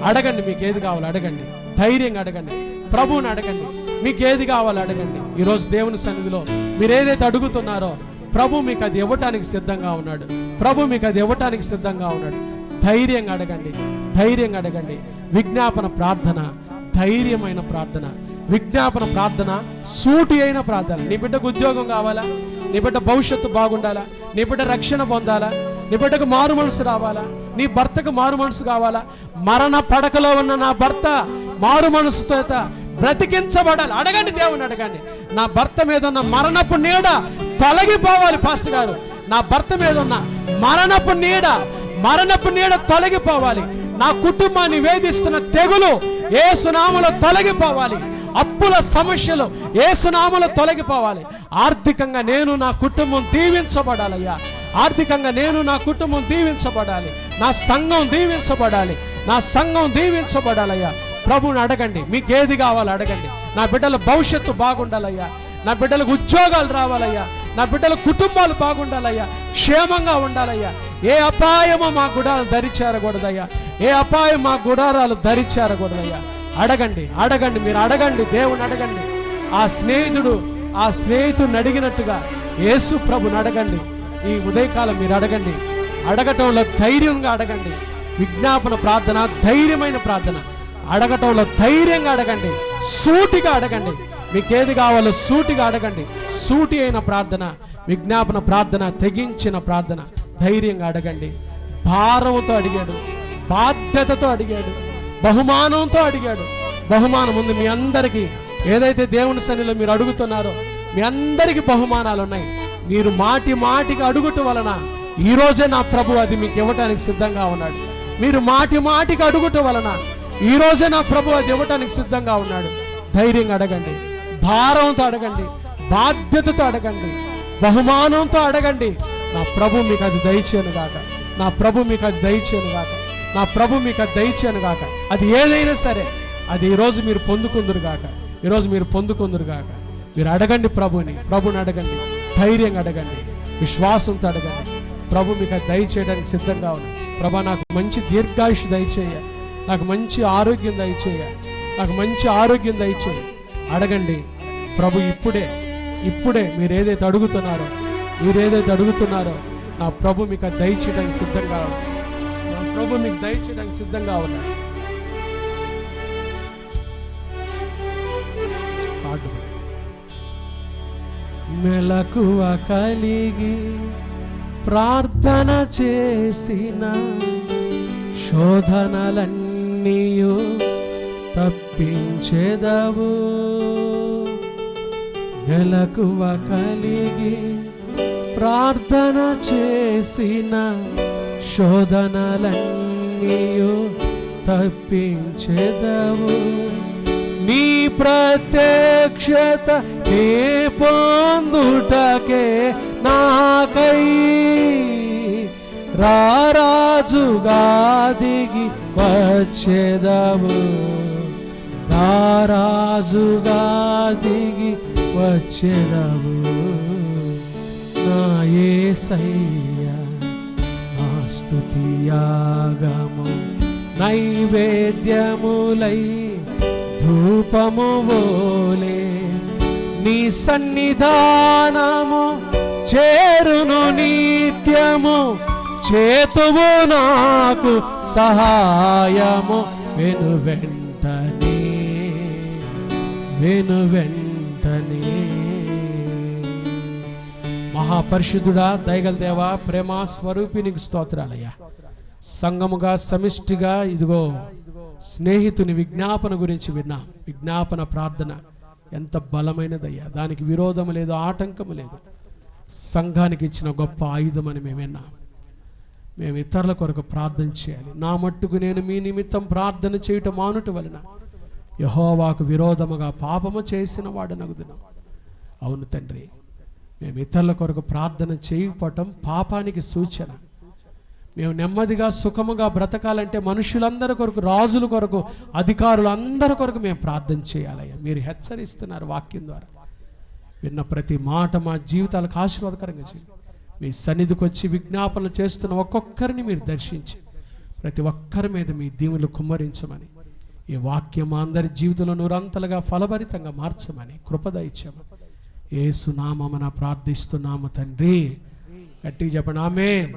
అడగండి. మీకు ఏది కావాలో అడగండి, ధైర్యంగా అడగండి. ప్రభువుని అడగండి, మీకు ఏది కావాలో అడగండి. ఈరోజు దేవుని సన్నిధిలో మీరు ఏదైతే అడుగుతున్నారో ప్రభు మీకు అది ఇవ్వటానికి సిద్ధంగా ఉన్నాడు. ధైర్యంగా అడగండి. విజ్ఞాపన ప్రార్థన ధైర్యమైన ప్రార్థన, విజ్ఞాపన ప్రార్థన సూటి అయిన ప్రార్థన. నీ బిడ్డకు ఉద్యోగం కావాలా, నీ బిడ్డ భవిష్యత్తు బాగుండాలా, నీ బిడ్డ రక్షణ పొందాలా, నీ బిడ్డకు మారు మనసు రావాలా, నీ భర్తకు మారు మనసు కావాలా, మరణ పడకలో ఉన్న నా భర్త మారు మనసుతో బ్రతికించబడాలి. అడగండి, దేవుని అడగండి. నా భర్త మీద ఉన్న మరణపు నీడ తొలగిపోవాలి. పాస్టర్ గారు, నా భర్త మీద ఉన్న మరణపు నీడ తొలగిపోవాలి. నా కుటుంబాన్ని వేధిస్తున్న తెగులు యేసునామములో తొలగిపోవాలి. అప్పుల సమస్యలు యేసునామములో తొలగిపోవాలి. ఆర్థికంగా నేను నా కుటుంబం దీవించబడాలయ్యా. నా సంఘం దీవించబడాలయ్యా. ప్రభువుని అడగండి. మీకు ఏది కావాలో అడగండి. నా బిడ్డల భవిష్యత్తు బాగుండాలయ్యా, నా బిడ్డలకు ఉద్యోగాలు రావాలయ్యా, నా బిడ్డల కుటుంబాలు బాగుండాలయ్యా, క్షేమంగా ఉండాలయ్యా. ఏ అపాయమో మా గుడాలు దరిచేరకూడదయ్యా. ఏ అపాయం మా గుడారాలు ధరిచేరకూడదయ్యా. అడగండి, అడగండి, మీరు అడగండి, దేవుని అడగండి. ఆ స్నేహితుడిని అడిగినట్టుగా యేసు ప్రభుని అడగండి. ఈ ఉదయకాలం మీరు అడగండి. అడగటంలో ధైర్యంగా అడగండి. విజ్ఞాపన ప్రార్థన ధైర్యమైన ప్రార్థన. అడగటంలో ధైర్యంగా అడగండి, సూటిగా అడగండి. మీకేది కావాలో సూటిగా అడగండి. సూటి అయిన ప్రార్థన, విజ్ఞాపన ప్రార్థన, తెగించిన ప్రార్థన. ధైర్యంగా అడగండి. భారంతో అడిగాడు, బాధ్యతతో అడిగాడు, బహుమానంతో అడిగాడు. బహుమానం ఉంది మీ అందరికీ. ఏదైతే దేవుని సన్నిధిలో మీరు అడుగుతున్నారో మీ అందరికీ బహుమానాలు ఉన్నాయి. మీరు మాటి మాటికి అడుగుట వలన ఈ రోజే నా ప్రభు అది మీకు ఇవ్వటానికి సిద్ధంగా ఉన్నాడు. మీరు మాటి మాటికి అడుగుట వలన ఈ రోజే నా ప్రభు అది ఇవ్వటానికి సిద్ధంగా ఉన్నాడు. ధైర్యంగా అడగండి, భారంతో అడగండి, బాధ్యతతో అడగండి, బహుమానంతో అడగండి. నా ప్రభు మీకు అది దయచేయను గాక. నా ప్రభు మీకు అది దయచేయను గాక. నా ప్రభు మీకు అది దయచేయను గాక. అది ఏదైనా సరే అది ఈరోజు మీరు పొందుకుందురు గాక. ఈరోజు మీరు పొందుకుందురు గాక. మీరు అడగండి, ప్రభుని అడగండి, ధైర్యంగా అడగండి, విశ్వాసంతో అడగండి. ప్రభు మీకు అది దయచేయడానికి సిద్ధంగా ఉంది. ప్రభా, నాకు మంచి దీర్ఘాయుష్ దయచేయ, నాకు మంచి ఆరోగ్యం దయచేయ, నాకు మంచి ఆరోగ్యం దయచేయ. అడగండి. ప్రభు ఇప్పుడే మీరు ఏదైతే అడుగుతున్నారో నా ప్రభు మీకు అది దయచేయడానికి సిద్ధంగా ఉంది. నా ప్రభు మీకు దయచేయడానికి సిద్ధంగా ఉన్నాడు. మెలకువ కలిగి ప్రార్థన చేసిన శోధనలన్నీయు తప్పించెదవు. మెలకువ కలిగి ప్రార్థన చేసిన శోధనలన్నీయు తప్పించెదవు. నీ ప్రత్యక్షత నీ పొందుటకే నాకై రారాజుగా దిగి వచ్చేదవు. రారాజుగా దిగి వచ్చేదవు. నా యేసయ్యా నా స్తుతి యాగము నైవేద్యములై ధూపము వోలే నీ సన్నిధానము చేరును నిత్యము. చేతువు నాకు సహాయము వెను వెంటనే. మహాపరిశుద్ధుడా, దయగల దేవా, ప్రేమ స్వరూపి, నీకు స్తోత్రాలయ్యా. సంఘముగా సమిష్టిగా ఇదిగో స్నేహితుని విజ్ఞాపన గురించి విన్నాం. విజ్ఞాపన ప్రార్థన ఎంత బలమైనదయ్యా. దానికి విరోధము లేదు, ఆటంకము లేదు. సంఘానికి ఇచ్చిన గొప్ప ఆయుధం అని మేము విన్నాం. మేము ఇతరుల కొరకు ప్రార్థన చేయాలి. నా మట్టుకు నేను మీ నిమిత్తం ప్రార్థన చేయటం మానుట వలన యెహోవాకు విరోధముగా పాపము చేసిన వాడనగుదును. అవును తండ్రి, మేము ఇతరుల కొరకు ప్రార్థన చేయకపోవటం పాపానికి సూచన. మేము నెమ్మదిగా సుఖముగా బ్రతకాలంటే మనుషులందరి కొరకు, రాజుల కొరకు, అధికారులు అందరి కొరకు మేము ప్రార్థన చేయాలయ్యా. మీరు హెచ్చరిస్తున్నారు వాక్యం ద్వారా. విన్న ప్రతి మాట మా జీవితాలకు ఆశీర్వాదకరంగా చేయండి. మీ సన్నిధికి వచ్చి విజ్ఞాపనలు చేస్తున్న ఒక్కొక్కరిని మీరు దర్శించి ప్రతి ఒక్కరి మీద మీ దీవులు కుమ్మరించమని, ఈ వాక్యం అందరి జీవితంలో నూరంతలుగా ఫలభరితంగా మార్చమని కృపద ఇచ్చాము. యేసు నామమున ప్రార్థిస్తున్నాము తండ్రి. గట్టిగా చెప్పండి ఆమేన్.